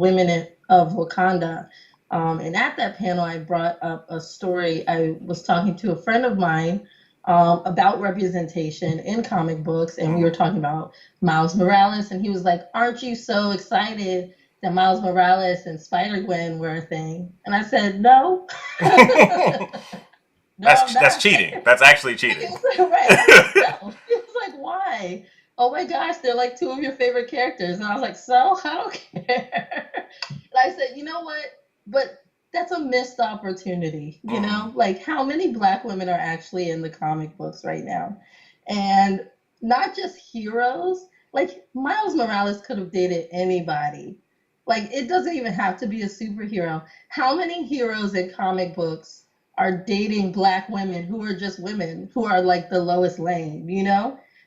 of Wakanda. And at that panel, I brought up a story. I was talking to a friend of mine about representation in comic books, and we were talking about Miles Morales, and he was like, "Aren't you so excited that Miles Morales and Spider Gwen were a thing?" And I said, "No, no, I'm That's not." cheating. That's actually He cheating. was like, right. I said, "No." He was like, "Why?" "Oh my gosh, they're like two of your favorite characters." And I was like, "So I don't care." And I said, "You know what? But that's a missed opportunity. Mm-hmm. Like how many black women are actually in the comic books right now? And not just heroes. Like Miles Morales could have dated anybody. Like it doesn't even have to be a superhero. How many heroes in comic books are dating black women who are just women who are like the lowest lane,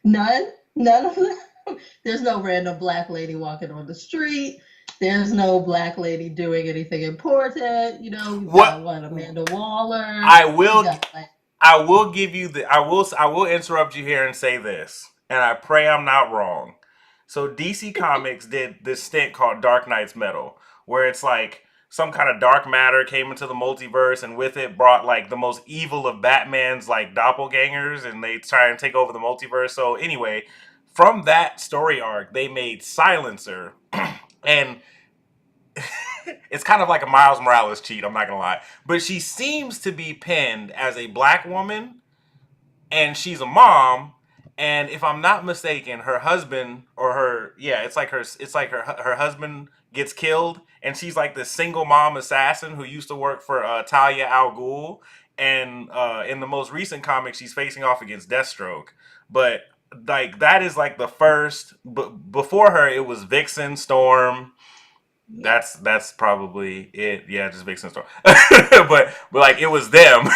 None. None of them. There's no random black lady walking on the street. There's no black lady doing anything important. You've got What what, Amanda Waller. I You will got like, I will give you I will interrupt you here and say this, and I pray I'm not wrong. So DC Comics did this stint called Dark Knight's Metal, where it's like some kind of dark matter came into the multiverse, and with it brought like the most evil of Batman's like doppelgangers, and they try and take over the multiverse. So anyway, from that story arc, they made Silencer, and it's kind of like a Miles Morales cheat. I'm not gonna lie, but she seems to be pinned as a black woman, and she's a mom. And if I'm not mistaken, her husband or her yeah, it's like her husband gets killed, and she's like the single mom assassin who used to work for Talia al Ghul. And in the most recent comic, she's facing off against Deathstroke. But like that is like the first. But before her, it was Vixen, Storm, yeah, that's probably it. Yeah, just Vixen Storm. but like it was them.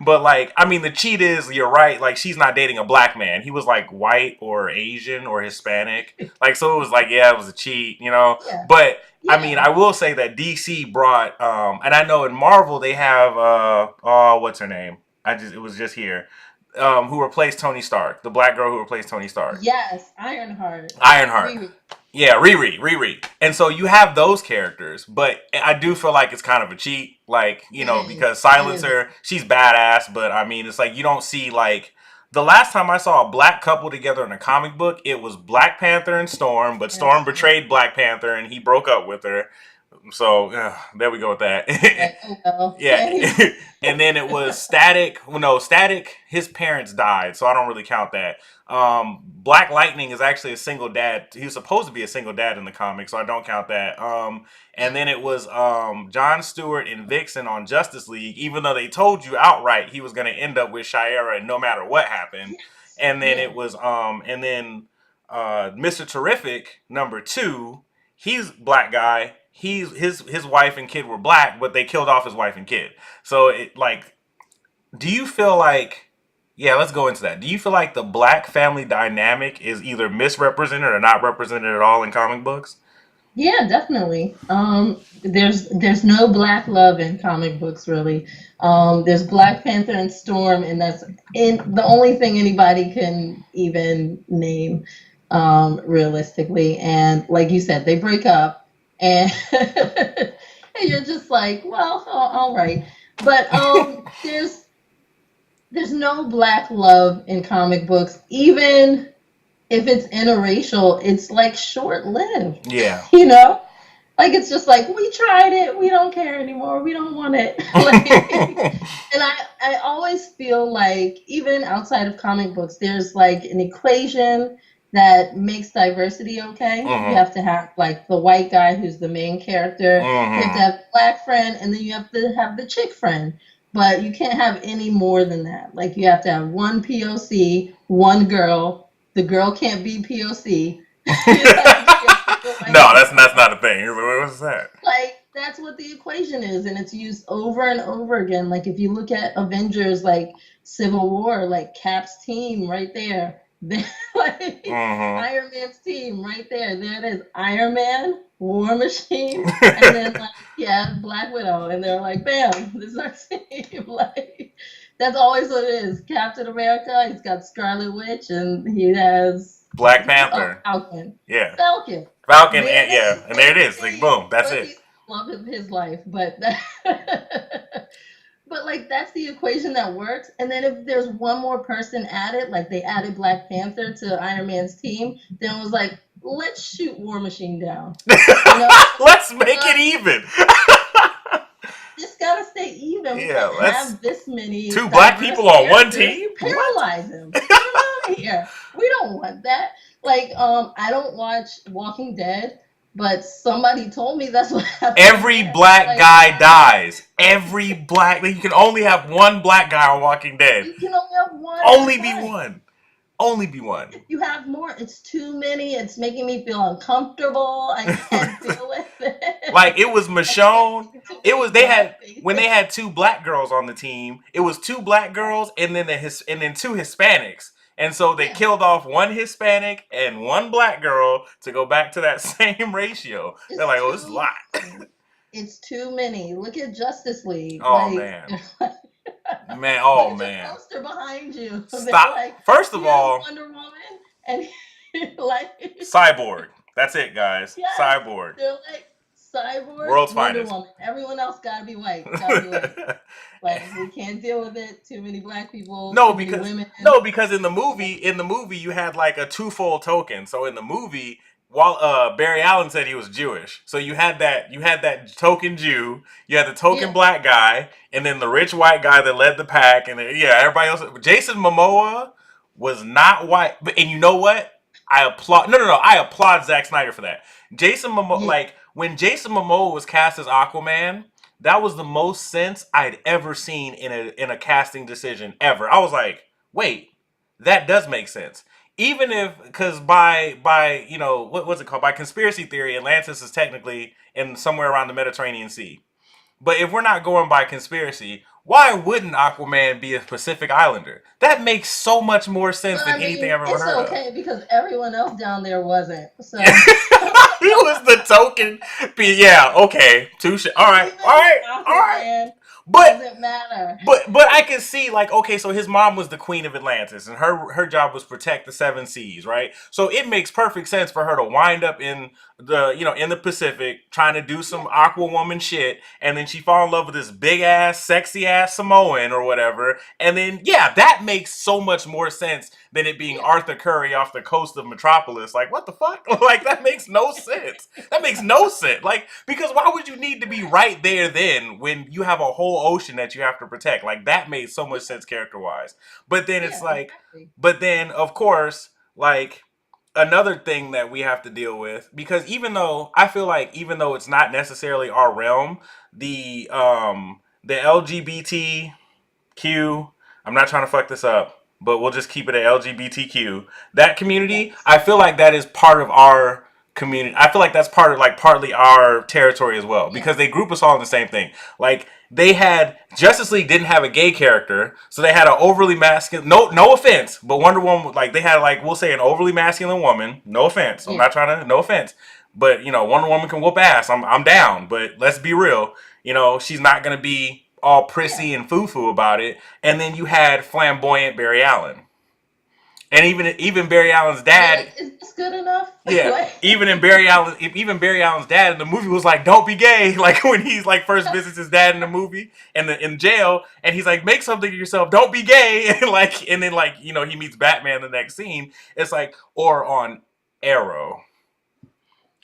But like I mean, the cheat is you're right. Like she's not dating a black man. He was like white or Asian or Hispanic. Like so it was like yeah, it was a cheat. yeah, But I mean, yeah. I will say that DC brought and I know in Marvel they have oh what's her name? It was just here. Who replaced Tony Stark? The black girl who replaced Tony Stark. Yes, Ironheart. Ironheart. Riri. Yeah, Riri. And so you have those characters, but I do feel like it's kind of a cheat, like, It is. because It is. Silencer, she's badass, but I mean, it's like you don't see, like, the last time I saw a black couple together in a comic book, it was Black Panther and Storm, but And Storm Storm. betrayed Black Panther and he broke up with her. So there we go with that. Like, oh well, Yeah. thanks. And then it was Static. Well, no, Static, his parents died, so I don't really count that. Black Lightning is actually a single dad. He was supposed to be a single dad in the comics, so I don't count that. And then it was John Stewart and Vixen on Justice League, even though they told you outright he was going to end up with Shiera no matter what happened. Yes. And then Yeah. it was Mr. Terrific #2. He's black guy. His wife and kid were black, but they killed off his wife and kid. So it like, do you feel like, yeah, let's go into that. Do you feel like the black family dynamic is either misrepresented or not represented at all in comic books? Yeah, definitely. There's no black love in comic books really. There's Black Panther and Storm, and that's the only thing anybody can even name realistically. And like you said, they break up, and and you're just like, well, all right. But there's no black love in comic books, even if it's interracial. It's like short lived, Yeah. you know. Like it's just like we tried it, we don't care anymore, we don't want it. Like, and I always feel like even outside of comic books, there's like an equation that makes diversity okay. You Mm-hmm. have to have like the white guy who's the main character. You have to Mm-hmm. have the black friend, and then you have to have the chick friend. But you can't have any more than that. Like you have to have one POC, one girl. The girl can't be POC. Like you have to feel like No, that's not a thing. What's that? like that's what the equation is, and it's used over and over again. Like if you look at Avengers, like Civil War, like Cap's team right there. Like Mm-hmm. Iron Man's team right there it is. Iron Man, War Machine, and then like yeah, Black Widow, and they're like bam, this is our team. Like that's always what it is. Captain America, he's got Scarlet Witch, and he has Black oh, Panther. Falcon. Yeah. Falcon. Falcon, There and it yeah, is. and there it is. Like, Everything boom, that's but it. the love of his life. But but like that's the equation that works. And then if there's one more person added, like they added Black Panther to Iron Man's team, then it was like, let's shoot War Machine down. You know, Let's make uh, it even. just gotta stay even. We Yeah, can't let's have this many two black diverse people on one characters. team. What? Paralyze him. Get him out of here. We don't want that. Like, I don't watch Walking Dead, but somebody told me that's what happens Every there. black Like, guy dies. Every black. Like, you can only have one black guy on Walking Dead. you can only have one at a Only be time. one. Only be one. You have more. It's too many. It's making me feel uncomfortable. I can't deal with Like, it. it was I can't Michonne. see too It many was they had black when they faces. had two black girls on the team. It was two black girls and then and then two Hispanics. And so they Yeah, killed off one Hispanic and one black girl to go back to that same ratio. They're it's like, oh, this is a too lot. many. It's too many. Look at Justice League. Oh Like, man, man, look oh at your man. poster behind you. They're Stop. like, First of here's all, Wonder Woman, and like, Cyborg. That's it, guys. yes, Cyborg. they're like Cyborg, World's Wonder finest. Woman. Everyone else gotta be white. Gotta be white. Like we can't deal with it. Too many black people. No, Too many because women. in the movie you had like a twofold token. So in the movie, while Barry Allen said he was Jewish, so you had that token Jew, you had the token Yeah. black guy, and then the rich white guy that led the pack, and then, yeah, everybody else. Jason Momoa was not white, and you know what? I applaud. No, no, no. I applaud Zack Snyder for that. Jason Momoa, Yeah. like when Jason Momoa was cast as Aquaman, that was the most sense I'd ever seen in a casting decision ever. I was like, wait, that does make sense. Even if, because by what's it called, by conspiracy theory, Atlantis is technically in somewhere around the Mediterranean Sea. But if we're not going by conspiracy, why wouldn't Aquaman be a Pacific Islander? That makes so much more sense Well, than I anything mean, I've ever it's heard of. okay because everyone else down there wasn't. So He was the token. Yeah, okay, touche. All right, all even right, all right. Aquaman But doesn't matter. But I can see, like, okay, so his mom was the queen of Atlantis, and her job was protect the seven seas, right? So it makes perfect sense for her to wind up in the Pacific trying to do some Yeah. Aqua Woman shit, and then she fall in love with this big ass, sexy ass Samoan or whatever, and then yeah, that makes so much more sense than it being Yeah. Arthur Curry off the coast of Metropolis. Like, what the fuck? Like, that makes no sense. That makes no sense. Like, because why would you need to be right there then when you have a whole ocean that you have to protect? Like, that made so much sense character wise. But then it's Yeah, like, exactly. but then of course, like, another thing that we have to deal with, because even though I feel like even though it's not necessarily our realm, the LGBTQ, I'm not trying to fuck this up, but we'll just keep it at LGBTQ. That community, Yes. I feel like that is part of our community. I feel like that's part of, like, partly our territory as well, Yeah. because they group us all in the same thing. Like, they had Justice League didn't have a gay character, so they had an overly masculine. No offense, but Wonder Woman, like, they had, like, we'll say an overly masculine woman. No offense, I'm Yeah. not trying to. No offense, but Wonder Woman can whoop ass. I'm down, but let's be real. She's not gonna be all Yeah. prissy and foo foo about it. And then you had flamboyant Barry Allen, and even Barry Allen's dad. Really? Is this good enough? Yeah, Like, even Barry Allen's dad in the movie was like, "Don't be gay." Like, when he's like first visits his dad in the movie and in jail, and he's like, "Make something of yourself. Don't be gay." And then, like, he meets Batman the next scene. It's like, or on Arrow.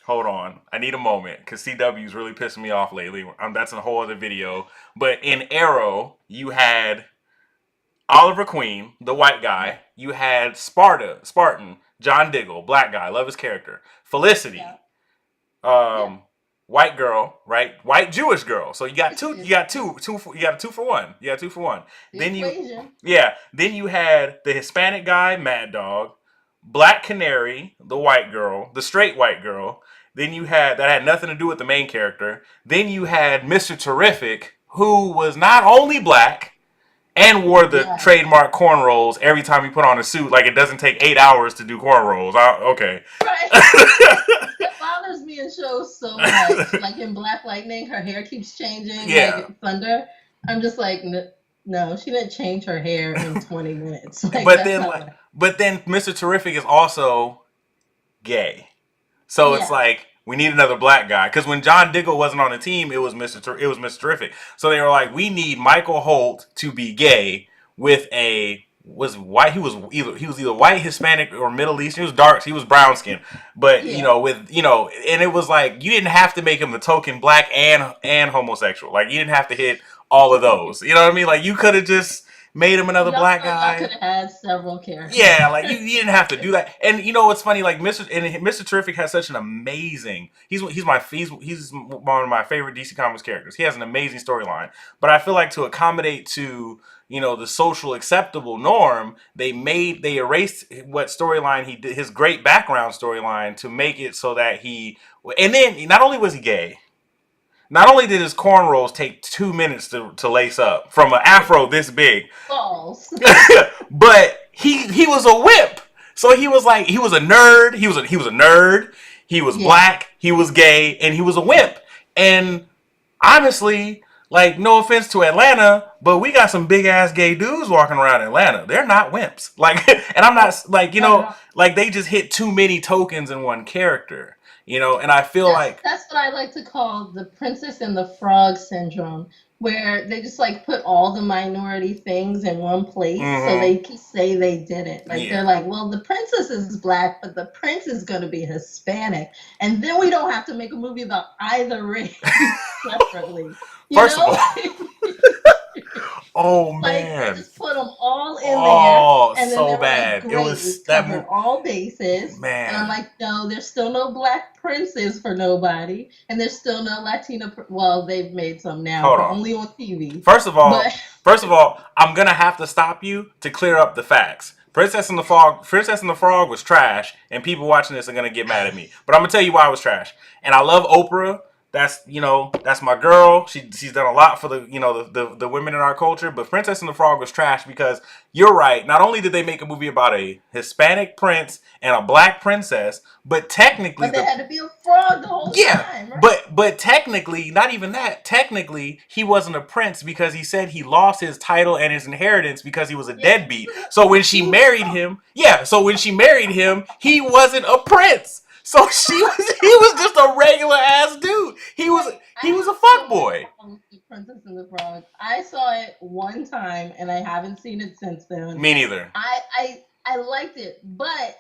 Hold on, I need a moment because CW's really pissing me off lately. That's a whole other video. But in Arrow, you had Oliver Queen, the white yeah, guy. You had Spartan, John Diggle, black guy. Love his character. yeah, Felicity, yeah. um, white girl, right? White Jewish girl. So you got two. You It's got you got a two for one. You got two for one. the Then you, equation. yeah. Then you had the Hispanic guy, Mad Dog, Black Canary, the white girl, the straight white girl. Then you had that had nothing to do with the main character. Then you had Mr. Terrific, who was not only black and wore the Yes. trademark cornrows every time he put on a suit. Like, it doesn't take 8 hours to do cornrows. Okay. Right. That bothers me in shows so much. Like in Black Lightning, her hair keeps changing. Yeah. Like Thunder, I'm just like, no, she didn't change her hair in 20 minutes. Like But that's then, not like, what I. but then Mr. Terrific is also gay. So it's Yeah. like, we need another black guy, because when John Diggle wasn't on the team, it was Mr. Terrific. So they were like, we need Michael Holt to be gay with a was white. He was either white, Hispanic, or Middle Eastern. He was dark. He was brown skin, but Yeah. and it was like, you didn't have to make him the token black and homosexual. Like, you didn't have to hit all of those. You know what I mean? Like, you could have just made him another black Y'all could guy. have had several characters. Yeah, like, you didn't have to do that. And you know what's funny? Like, Mr. Terrific has such an amazing. He's one of my favorite DC Comics characters. He has an amazing storyline. But I feel like, to accommodate to the social acceptable norm, they erased what storyline he did, his great background storyline, to make it so that he. And then, not only was he gay, not only did his cornrows take 2 minutes to lace up from an afro this big, False. but he was a whip. So he was like, he was a nerd. He was a nerd. He was Yeah. black. He was gay, and he was a wimp. And honestly, like, no offense to Atlanta, but we got some big ass gay dudes walking around Atlanta. They're not wimps. Like, and I'm not like, No. like, they just hit too many tokens in one character. And I feel That's like, that's what I like to call the Princess and the Frog syndrome, where they just like put all the minority things in one place so mhm, they can say they did it. Like yeah. they're like, well, the princess is black, but the prince is going to be Hispanic, and then we don't have to make a movie about either race separately. You First of know, all, oh like they man, just put them all in there, oh, and then they so were like, bad. It "Great, was we've that covered all bases." And I'm man. like, "No, there's still no black princes for nobody, and there's still no Latina. Well, they've made some now, Hold but on. only on TV. First of But all, first of all, I'm gonna have to stop you to clear up the facts. Princess and the Frog was trash, and people watching this are gonna get mad at me. But I'm gonna tell you why it was trash. And I love Oprah. That's my girl. She's done a lot for the women in our culture. But Princess and the Frog was trash because, you're right. Not only did they make a movie about a Hispanic prince and a black princess, but technically they the had to be a frog the whole yeah, time, right? but technically, not even that. Technically, he wasn't a prince because he said he lost his title and his inheritance because he was a Yeah, deadbeat. So when she he was a married frog. him, yeah. So when she married him, he wasn't a prince. So he was just a regular ass dude. He was Like, I he was have a so fuck many boy. problems with Princess and the Frog. I saw it one time, and I haven't seen it since then. Me neither. I I liked it, but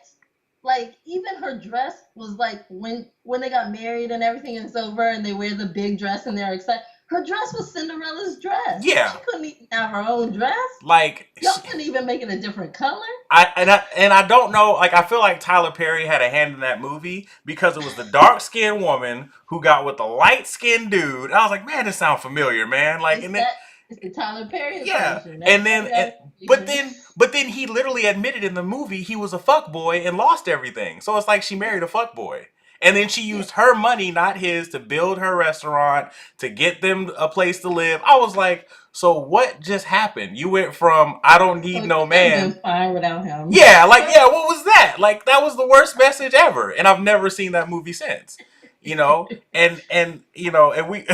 like even her dress was like when they got married and everything is over and they wear the big dress and they're excited. Her dress was Cinderella's dress. Yeah, She couldn't even have her own dress. like Y'all couldn't even make it a different color. I don't know. Like I feel like Tyler Perry had a hand in that movie because it was the dark skinned woman who got with the light skinned dude. I was like, man, this sounds familiar, man. Like, It's and then that it's the Tyler Perry yeah, equation. and Everybody then got and, an but equation. then but then he literally admitted in the movie he was a fuck boy and lost everything. So it's like she married a fuck boy. And then she Yeah. used her money, not his, to build her restaurant, to get them a place to live. I was like, so what just happened? You went from I don't So need you no could have man. been fine without him. Yeah, like yeah, what was that? Like that was the worst message ever. And I've never seen that movie since. And we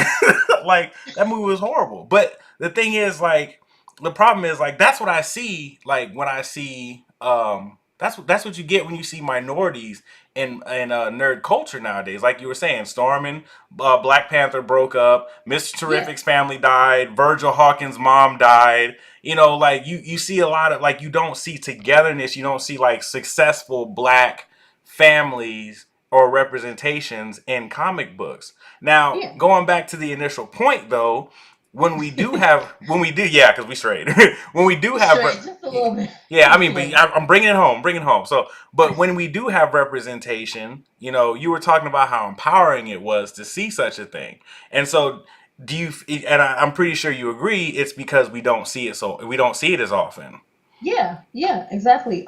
like that movie was horrible. But the thing is like the problem is like that's what I see like when I see that's what you get when you see minorities in nerd culture nowadays. Like you were saying, Storm and Black Panther broke up. Mr. Yeah. Terrific's family died. Virgil Hawkins' mom died. Like you see a lot of like you don't see togetherness. You don't see like successful black families or representations in comic books. Now, Yeah. going back to the initial point though, when we do, yeah, because we straight. When we do have, Straight, just a little bit. yeah, I Just a mean, little but bit. I'm bringing it home. So, but when we do have representation, you were talking about how empowering it was to see such a thing, and so do you? And I'm pretty sure you agree. It's because we don't see it as often. Yeah, yeah, exactly.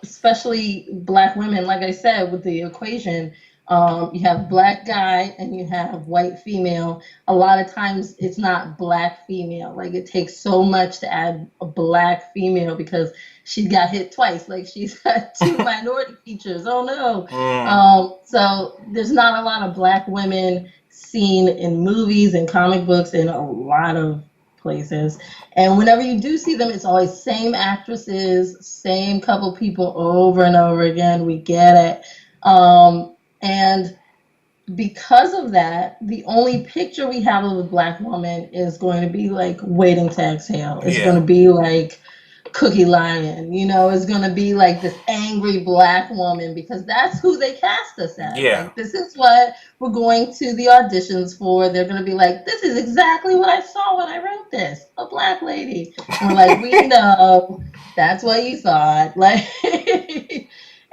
Especially black women, like I said, with the equation, you have black guy and you have white female. A lot of times it's not black female. Like it takes so much to add a black female because she got hit twice. Like she's got two minority features. Oh no. Mm, So there's not a lot of black women seen in movies and comic books in a lot of places. And whenever you do see them, it's always same actresses, same couple people over and over again. We get it. And because of that, the only picture we have of a black woman is going to be like waiting to exhale. It's going yeah, to be like Cookie Lion, it's going to be like this angry black woman because that's who they cast us as. yeah. Like, this is what we're going to the auditions for. They're going to be like, this is exactly what I saw when I wrote this, a black lady. And we're like, we know that's what you thought. Like,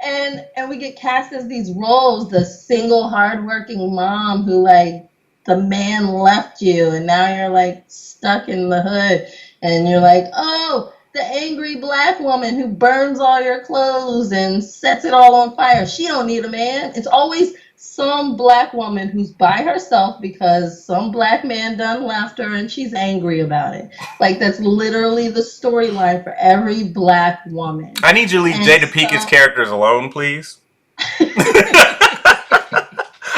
and we get cast as these roles, the single hardworking mom who like the man left you and now you're like stuck in the hood and you're like, oh, the angry black woman who burns all your clothes and sets it all on fire. She don't need a man. It's always some black woman who's by herself because some black man done left her and she's angry about it. Like that's literally the storyline for every black woman. I need you to leave And Jada Pinkett's so characters alone, please.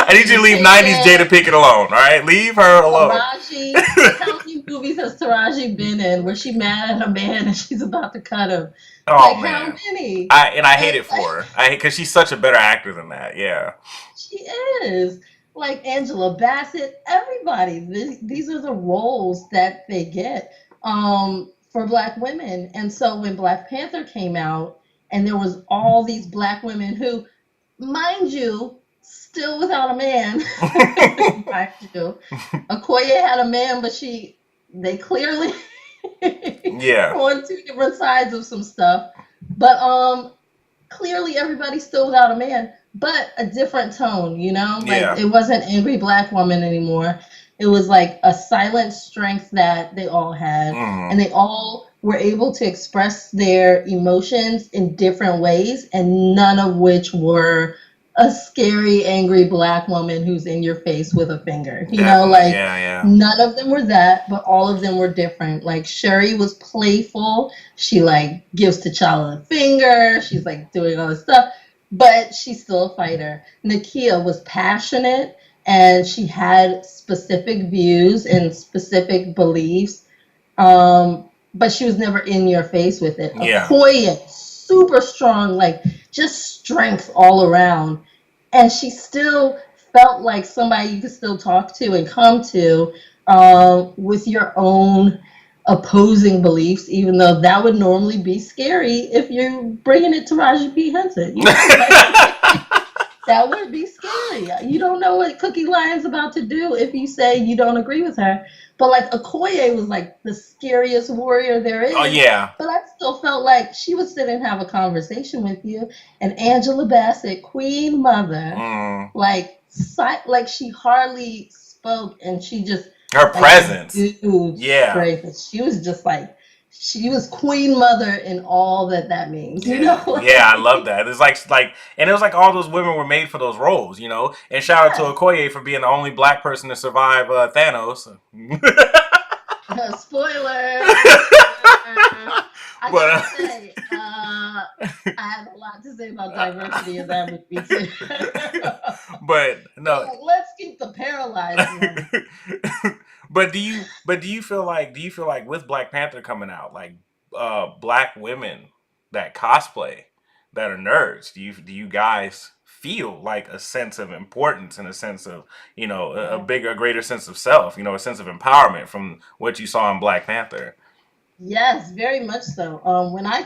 I need you to Jada leave '90s Jada Pinkett, Pinkett alone. All right, leave her alone. Taraji. Like how many movies has Taraji been in where she mad at a man and she's about to cut him? Oh Like how man, many? I hate And it for her. I hate because she's such a better actor than that. Yeah, she is. Like Angela Bassett, everybody. These are the roles that they get for black women. And so when Black Panther came out, and there was all these black women who, mind you, still without a man. Mind you, Okoye had a man, but they clearly yeah, on two different sides of some stuff. But clearly everybody's still without a man, but a different tone, like yeah, it wasn't angry black woman anymore. It was like a silent strength that they all had, mm, and they all were able to express their emotions in different ways, and none of which were a scary, angry black woman who's in your face with a finger. definitely, Like yeah, yeah, none of them were that, but all of them were different. Like Shuri was playful. She like gives T'Challa the finger. She's like doing all this stuff, but she's still a fighter. Nakia was passionate and she had specific views and specific beliefs. But she was never in your face with it. yeah, Okoye, super strong, like just strength all around. And she still felt like somebody you could still talk to and come to with your own opposing beliefs, even though that would normally be scary if you're bringing it to Raja P. Henson. That would be scary. You don't know what Cookie Lion's about to do if you say you don't agree with her. But like Okoye was like the scariest warrior there Oh is. yeah. But I still felt like she would sit and have a conversation with you. And Angela Bassett, Queen Mother, Mm. like she hardly spoke, and she just Her like presence. exudes Yeah. strength. She was just like she was Queen Mother in all that means. You Yeah, know, yeah, I love that. It's like, and it was like all those women were made for those roles, you know. And shout out to yes. Okoye for being the only black person to survive Thanos. Spoiler, spoiler. I But gotta say, I have a lot to say about diversity in that movie too. but They're no. like, let's keep the paralyzed one. But do you feel like with Black Panther coming out, like black women that cosplay that are nerds, do you guys feel like a sense of importance and a sense of, Yeah. a greater sense of self, a sense of empowerment from what you saw in Black Panther? Yes, very much so. When I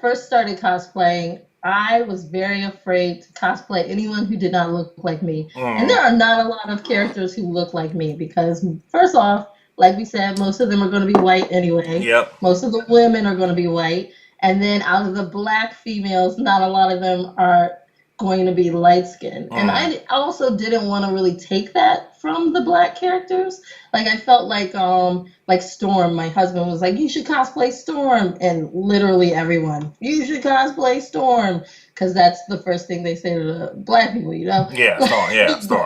first started cosplaying, I was very afraid to cosplay anyone who did not look like me. And Mm, there are not a lot of characters who look like me because, first off, like we said, most of them are going to be white anyway. yep. Most of the women are going to be white. And then out of the black females, not a lot of them are going to be light skinned. And Mm, I also didn't want to really take that from the black characters. Like I felt like Storm, my husband was like, you should cosplay Storm, and literally everyone, you should cosplay Storm, because that's the first thing they say to the black people, you know. yeah, Storm. Yeah, Storm.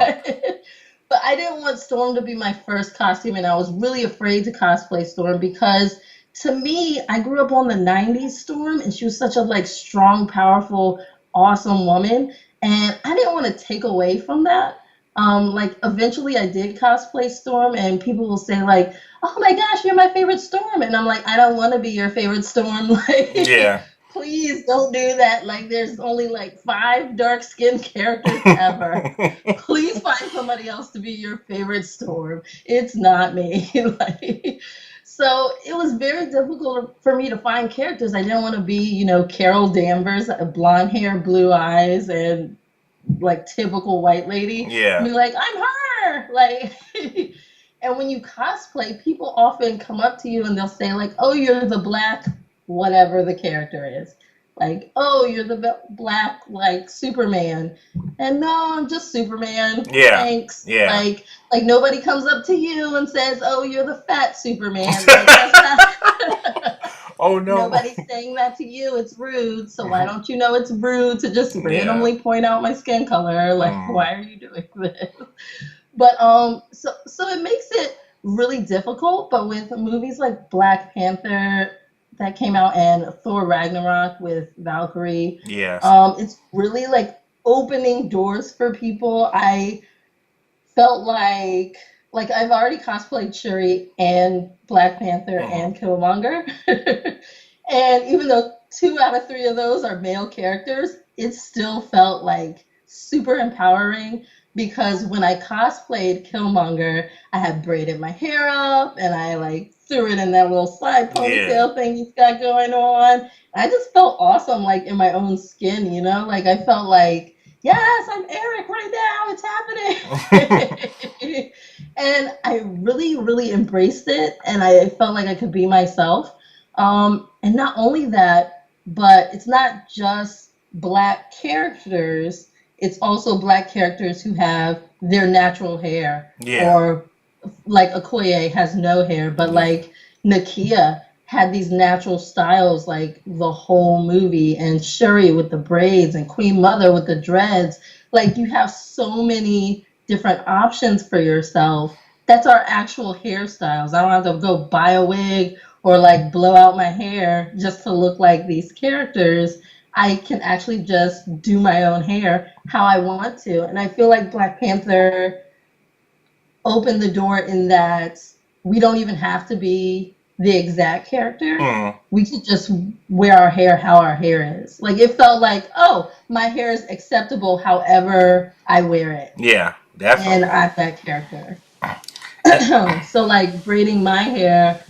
But I didn't want Storm to be my first costume, and I was really afraid to cosplay Storm because to me, I grew up on the '90s Storm, and she was such a like strong, powerful, awesome woman, and I didn't want to take away from that. Like eventually I did cosplay Storm and people will say like, "Oh my gosh, you're my favorite Storm." And I'm like, "I don't want to be your favorite Storm." Like Yeah. please don't do that. Like there's only like 5 dark-skinned characters ever. Please find somebody else to be your favorite Storm. It's not me. Like so it was very difficult for me to find characters. I didn't want to be, Carol Danvers, blonde hair, blue eyes, and like typical white lady. Yeah. Be like, I'm her. Like, and when you cosplay, people often come up to you and they'll say like, oh, you're the black whatever the character is. Like, oh, you're the black like Superman, and no, I'm just Superman. Yeah. Thanks. Yeah. Like nobody comes up to you and says, oh, you're the fat Superman. Like that's not. Oh no. Nobody's saying that to you. It's rude. So why don't you know it's rude to just Yeah. randomly point out my skin color? Like, Mm. why are you doing this? But so it makes it really difficult. But with movies like Black Panther that came out and Thor Ragnarok with Valkyrie, Yes. it's really like opening doors for people. I felt like I've already cosplayed Shuri and Black Panther Mm. and Killmonger. And even though 2 out of 3 of those are male characters, it still felt like super empowering because when I cosplayed Killmonger, I had braided my hair up and I like threw it in that little side Yeah. ponytail thing he's got going on. I just felt awesome like in my own skin, you know? Like I felt like, yes, I'm Eric right now, it's happening. And I really, really embraced it and I felt like I could be myself. And not only that, but it's not just black characters, it's also black characters who have their natural hair. Yeah. Or like Okoye has no hair, but Yeah. like Nakia had these natural styles like the whole movie, and Shuri with the braids, and Queen Mother with the dreads. Like you have so many different options for yourself. That's our actual hairstyles. I don't have to go buy a wig or like blow out my hair just to look like these characters. I can actually just do my own hair how I want to. And I feel like Black Panther opened the door in that we don't even have to be the exact character. Mm. We could just wear our hair how our hair is. Like it felt like, oh, my hair is acceptable however I wear it. Yeah. And Definitely. I'm that character. So like braiding my hair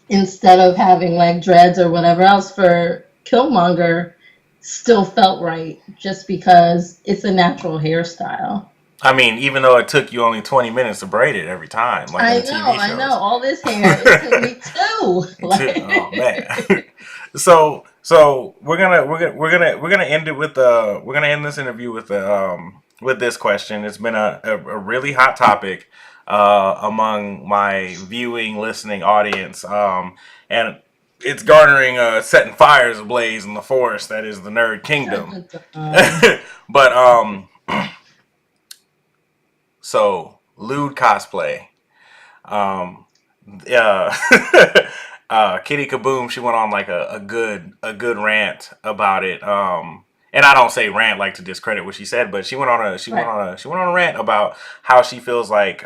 instead of having like dreads or whatever else for Killmonger still felt right just because it's a natural hairstyle. I mean, even though it took you only 20 minutes to braid it every time, like in the TV I know. shows. All this hair, it took me two. Oh man. Like, So we're gonna end it with we're gonna end this interview with this question. It's been a really hot topic among my viewing listening audience, and it's garnering setting fires ablaze in the forest that is the nerd dun, kingdom. dun, dun. But so lewd cosplay. Um, yeah. Kitty Kaboom, she went on like a good rant about it. And I don't say rant like to discredit what she said, but Right. she went on a rant about how she feels like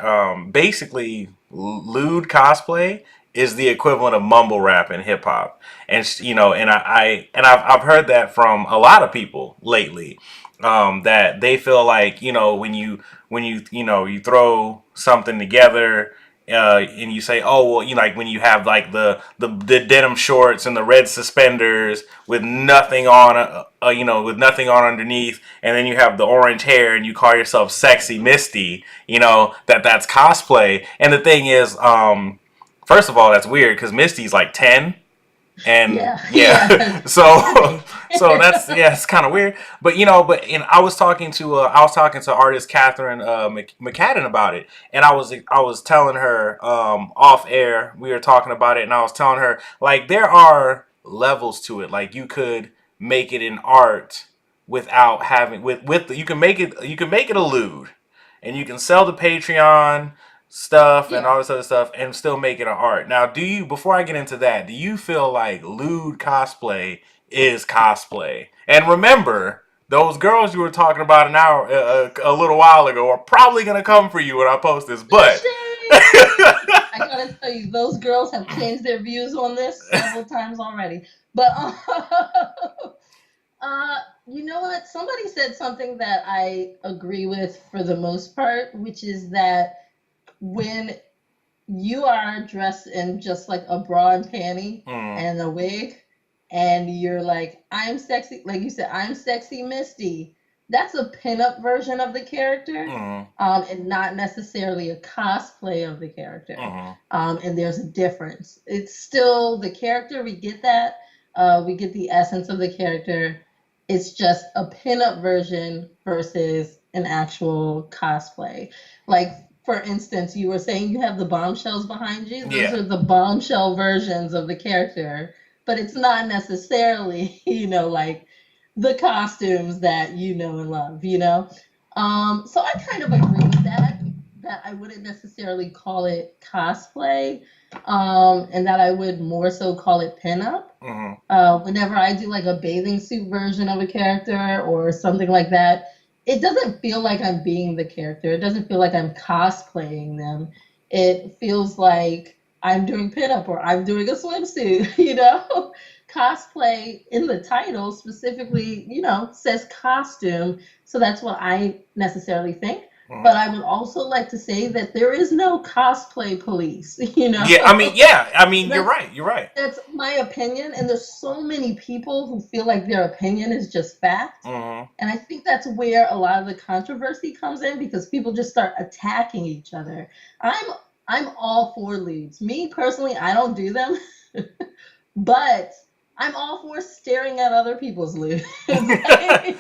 basically lewd cosplay is the equivalent of mumble rap in hip hop. And and I've heard that from a lot of people lately, that they feel like, when you throw something together, and you say, oh well, like when you have like the denim shorts and the red suspenders with nothing on, with nothing on underneath, and then you have the orange hair, and you call yourself sexy Misty, that's cosplay. And the thing is, first of all, that's weird because Misty's like 10. And Yeah, yeah, yeah. so Baby. that's, yeah, it's kind of weird. But I was talking to artist Catherine McCadden about it, and I was telling her, off air, we were talking about it, and I was telling her, like, there are levels to it. Like, you could make it an art without having you can make it a lewd, and you can sell the Patreon stuff and Yeah. all this other stuff and still make it an art. Now, before I get into that, do you feel like lewd cosplay is cosplay? And remember, those girls you were talking about a little while ago are probably gonna come for you when I post this, No but shade. I gotta tell you, those girls have changed their views on this several times already. But you know what? Somebody said something that I agree with for the most part, which is that when you are dressed in just like a bra and panty mm, and a wig, and you're like, I'm sexy, like you said, I'm sexy Misty. That's a pinup version of the character, mm, and not necessarily a cosplay of the character. mm, And there's a difference. It's still the character. We get that. We get the essence of the character. It's just a pinup version versus an actual cosplay. Like, for instance, you were saying you have the bombshells behind you. Those yeah. are the bombshell versions of the character, but it's not necessarily, like the costumes that you know and love, So I kind of agree with that, that I wouldn't necessarily call it cosplay, and that I would more so call it pinup. Mm, Whenever I do like a bathing suit version of a character or something like that, it doesn't feel like I'm being the character. It doesn't feel like I'm cosplaying them. It feels like I'm doing pinup or I'm doing a swimsuit, Cosplay in the title specifically, says costume. So that's what I necessarily think. mm. But I would also like to say that there is no cosplay police, Yeah, I mean, yeah, I mean, you're That's right. You're right. that's my opinion, and there's so many people who feel like their opinion is just fact. Mm-hmm. And I think that's where a lot of the controversy comes in because people just start attacking each other. I'm I'm all for leads. Me personally, I don't do them, but I'm all for staring at other people's leads. Like,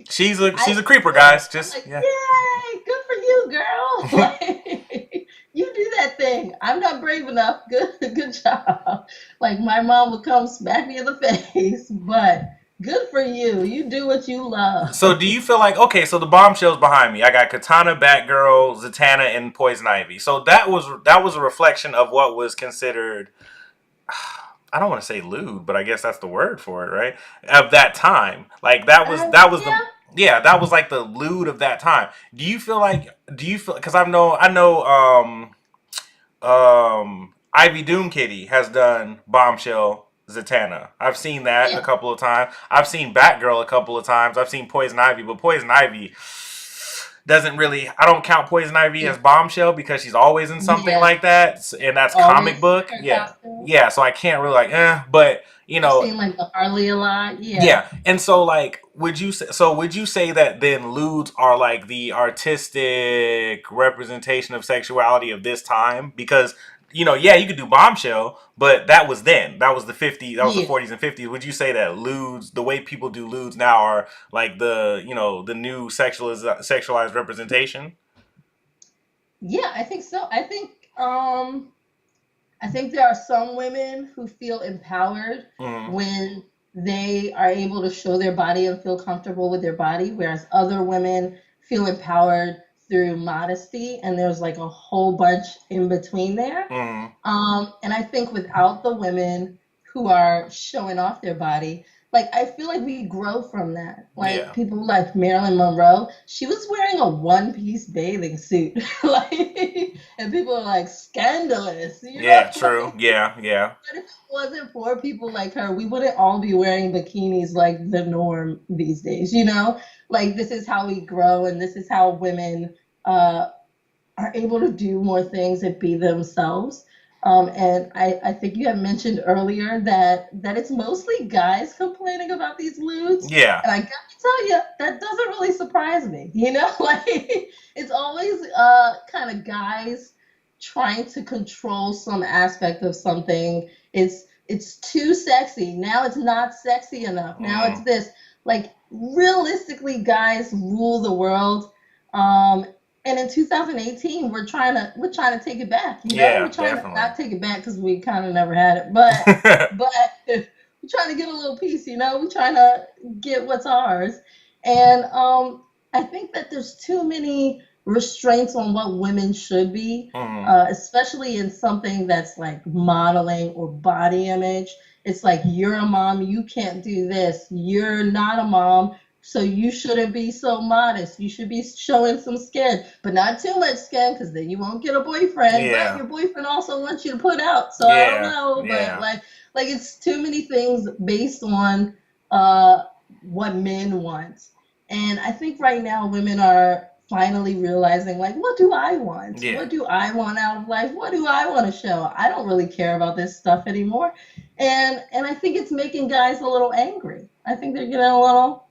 She's I a creeper, love it. guys. I'm Just like, yeah. yay, good for you, girl. Like, you do that thing. I'm not brave enough. Good job. Like my mom would come smack me in the face, but good for you. You do what you So love. do you feel like, okay? So the bombshells behind me. I got Katana, Batgirl, Zatanna, and Poison Ivy. So that was a reflection of what was considered. I don't want to say lewd, but I guess that's the word for it, right? Of that time, like that was the, Yeah. yeah, that was like the lewd of that time. Do you feel because I know Ivy Doom Kitty has done Bombshell Zatanna. I've seen that a Yeah. couple of times. I've seen Batgirl a couple of times. I've seen Poison Ivy, but Poison Ivy, doesn't really. I don't count Poison Ivy Yeah. as Bombshell because she's always in something Yeah. like that, and that's comic Always book. in her Yeah, costume. yeah. So I can't really like, but you I've know, seen like the Harley a lot. Yeah. yeah. And so like, would you say that then lewds are like the artistic representation of sexuality of this time? Because yeah, you could do Bombshell, but that was then. That was the 50s, that was the Yeah. 40s and 50s. Would you say that lewds, the way people do lewds now, are like the new sexualized representation? Yeah, I think so. I think there are some women who feel empowered Mm-hmm. when they are able to show their body and feel comfortable with their body, whereas other women feel empowered through modesty, and there's like a whole bunch in between there. Mm-hmm. And I think without the women who are showing off their body, like I feel like we grow from that. Like Yeah. people like Marilyn Monroe, she was wearing a one-piece bathing suit, like, and people are like scandalous, you know? Yeah. True. Yeah. Yeah. But if it wasn't for people like her, we wouldn't all be wearing bikinis like the norm these days, you know? Like this is how we grow, and this is how women uh, are able to do more things and be themselves. And I think you had mentioned earlier that it's mostly guys complaining about these lewds. Yeah. And I got to tell you, that doesn't really surprise me. You know, like it's always kind of guys trying to control some aspect of something. It's too sexy. Now it's not sexy enough. Now it's Mm. this. Like realistically, guys rule the world. Um, and in 2018, we're trying to take it back. You know, we're Yeah. trying to Definitely. not take it back because we kind of never had it, but we're trying to get a little piece. You know, we're trying to get what's ours. And I think that there's too many restraints on what women should be, Mm. especially in something that's like modeling or body image. It's like you're a mom, you can't do this. You're not a mom, so you shouldn't be so modest. You should be showing some skin, but not too much skin because then you won't get a boyfriend. But Yeah. your boyfriend also wants you to put out. So I don't Yeah. know, but Yeah. like it's too many things based on uh what men want. And I think right now women are finally realizing like what do I want? Yeah. What do I want out of life? What do I want to show? I don't really care about this stuff anymore. And I think it's making guys a little angry. I think they're getting a little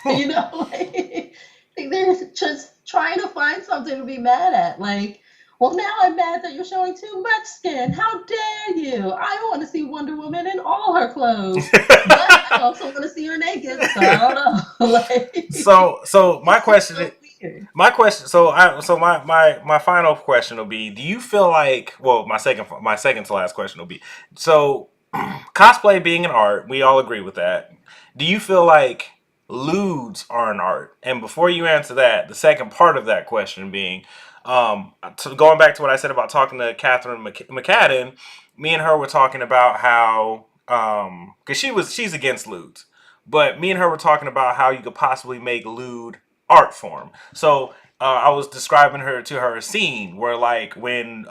you know, like, I think they're just trying to find something to be mad at. Like, well, now I'm mad that you're showing too much skin. How dare you? I want to see Wonder Woman in all her clothes, but I also want to see her naked. So I don't know. Like, So my it's just question so weird. My question, so my final question will be: do you feel like, well, my second to last question will be, so cosplay being an art, we all agree with that. Do you feel like lewds are an art? And before you answer that, the second part of that question being, going back to what I said about talking to Catherine McCadden, me and her were talking about how, because she's against lewds, but me and her were talking about how you could possibly make lewd art form. So I was describing to her a scene where, like, when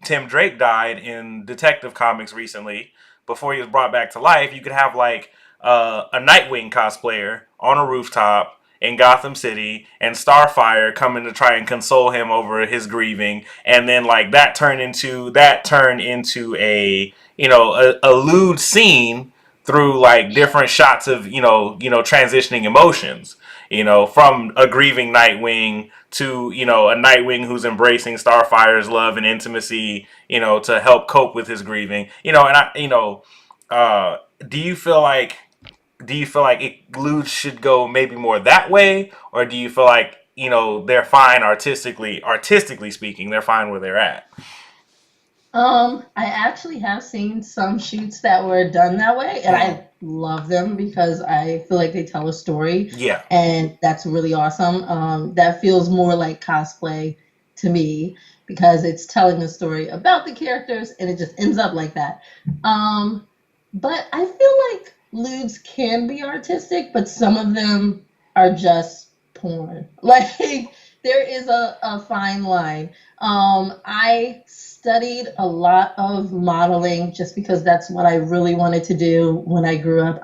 Tim Drake died in Detective Comics recently, before he was brought back to life, you could have like a Nightwing cosplayer on a rooftop in Gotham City, and Starfire coming to try and console him over his grieving, and then like that turned into a lewd scene through like Yeah, different shots of transitioning emotions, from a grieving Nightwing to a Nightwing who's embracing Starfire's love and intimacy, to help cope with his grieving, and I uh do you feel like Lewd should go maybe more that way, or do you feel like they're fine artistically speaking, they're fine where they're at? I actually have seen some shoots that were done that way, and Mm, I love them because I feel like they tell a story, yeah, and that's really awesome. That feels more like cosplay to me because it's telling a story about the characters, and it just ends up like that. Um, but I feel like lewds can be artistic, but some of them are just porn. Like there is a fine line. I studied a lot of modeling just because that's what I really wanted to do when I grew up.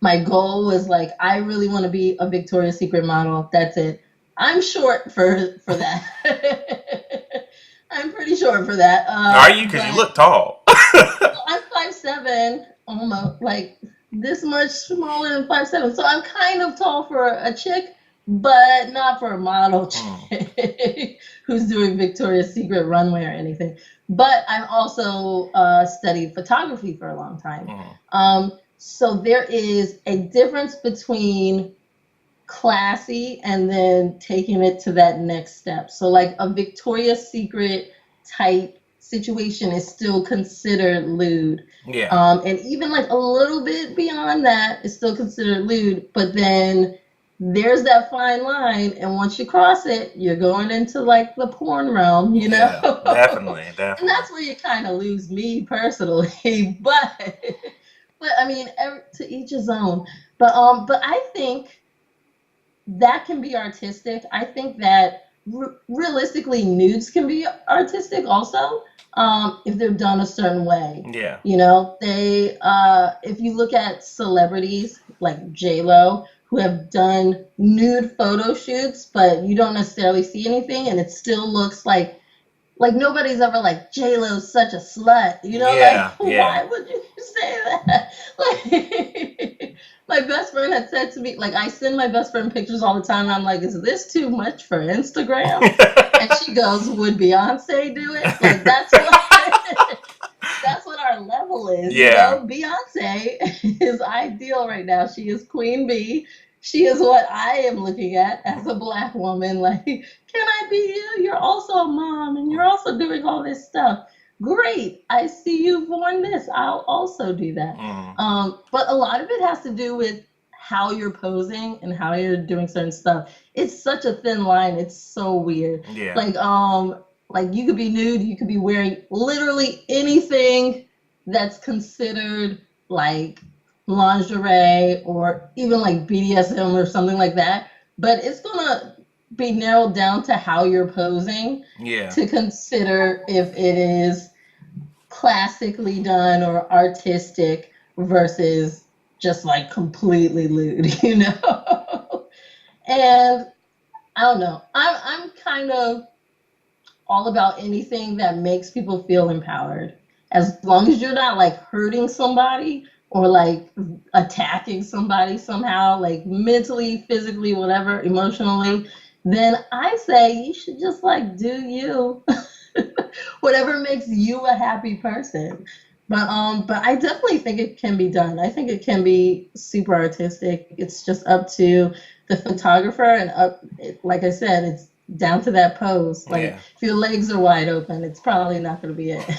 My goal was like, I really want to be a Victoria's Secret model. That's it. I'm short for that. I'm pretty short for that. Are you? Because you But look tall. I'm 5'7", almost like this much smaller than 5'7". So I'm kind of tall for a chick, but not for a model chick who's doing Victoria's Secret runway or anything. But I've also studied photography for a long time. So there is a difference between classy and then taking it to that next step. So like a Victoria's Secret type situation is still considered lewd. Yeah. And even like a little bit beyond that is still considered lewd. But then there's that fine line, and once you cross it, you're going into like the porn realm, you know? Yeah, definitely. And that's where you kind of lose me personally. But I mean, to each his own. But I think that can be artistic. I think that realistically, nudes can be artistic also, if they're done a certain way. Yeah. You know, they if you look at celebrities like J-Lo who have done nude photo shoots, but you don't necessarily see anything, and it still looks like nobody's ever like, J-Lo's such a slut, you know? Yeah, like, yeah. why would you say that? Like, my best friend had said to me, like, I send my best friend pictures all the time, and I'm like, is this too much for Instagram? And she goes, would Beyonce do it? Like, that's what our level is. Yeah. You know, Beyonce is ideal right now. She is Queen Bee. She is what I am looking at as a Black woman. Like, can I be you? You're also a mom, and you're also doing all this stuff. Great. I see you've worn this. I'll also do that. But a lot of it has to do with how you're posing and how you're doing certain stuff. It's such a thin line. It's so weird. Yeah. Like you could be nude. You could be wearing literally anything that's considered like lingerie or even like BDSM or something like that. But it's gonna be narrowed down to how you're posing to consider if it is classically done or artistic versus just like completely lewd, you know? And I don't know. I'm kind of all about anything that makes people feel empowered. As long as you're not like hurting somebody or like attacking somebody somehow, like mentally, physically, whatever, emotionally, then I say you should just like do you. Whatever makes you a happy person. But I definitely think it can be done. I think it can be super artistic. It's just up to the photographer and like I said, it's down to that pose. Like if your legs are wide open, it's probably not going to be it.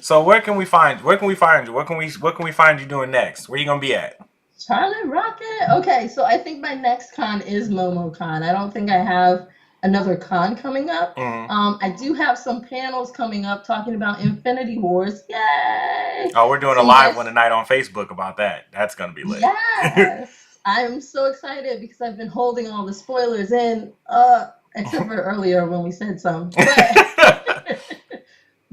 So where can we find you? What can we find you doing next? Where you gonna be at? Charlie Rocket. Okay, so I think my next con is MomoCon. I don't think I have another con coming up. I do have some panels coming up talking about Infinity Wars. Yay! Oh, we're doing a live one tonight on Facebook about that. That's gonna be lit. Yes, I'm so excited because I've been holding all the spoilers in, except for earlier when we said some.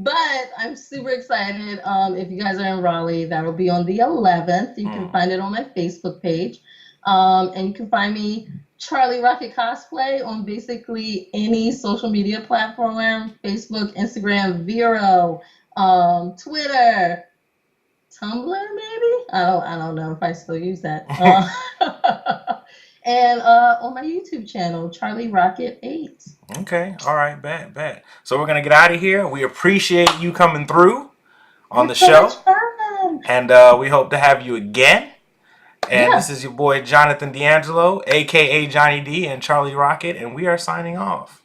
But I'm super excited. If you guys are in Raleigh, that'll be on the 11th. You can find it on my Facebook page. And you can find me, Charlie Rocket Cosplay, on basically any social media platform: Facebook, Instagram, Vero, Twitter, Tumblr, maybe? I don't know if I still use that. And on my YouTube channel, Charlie Rocket 8. Okay, all right, bet. So we're gonna get out of here. We appreciate you coming through on the show, so much fun. And we hope to have you again. And this is your boy Jonathan D'Angelo, aka Johnny D, and Charlie Rocket, and we are signing off.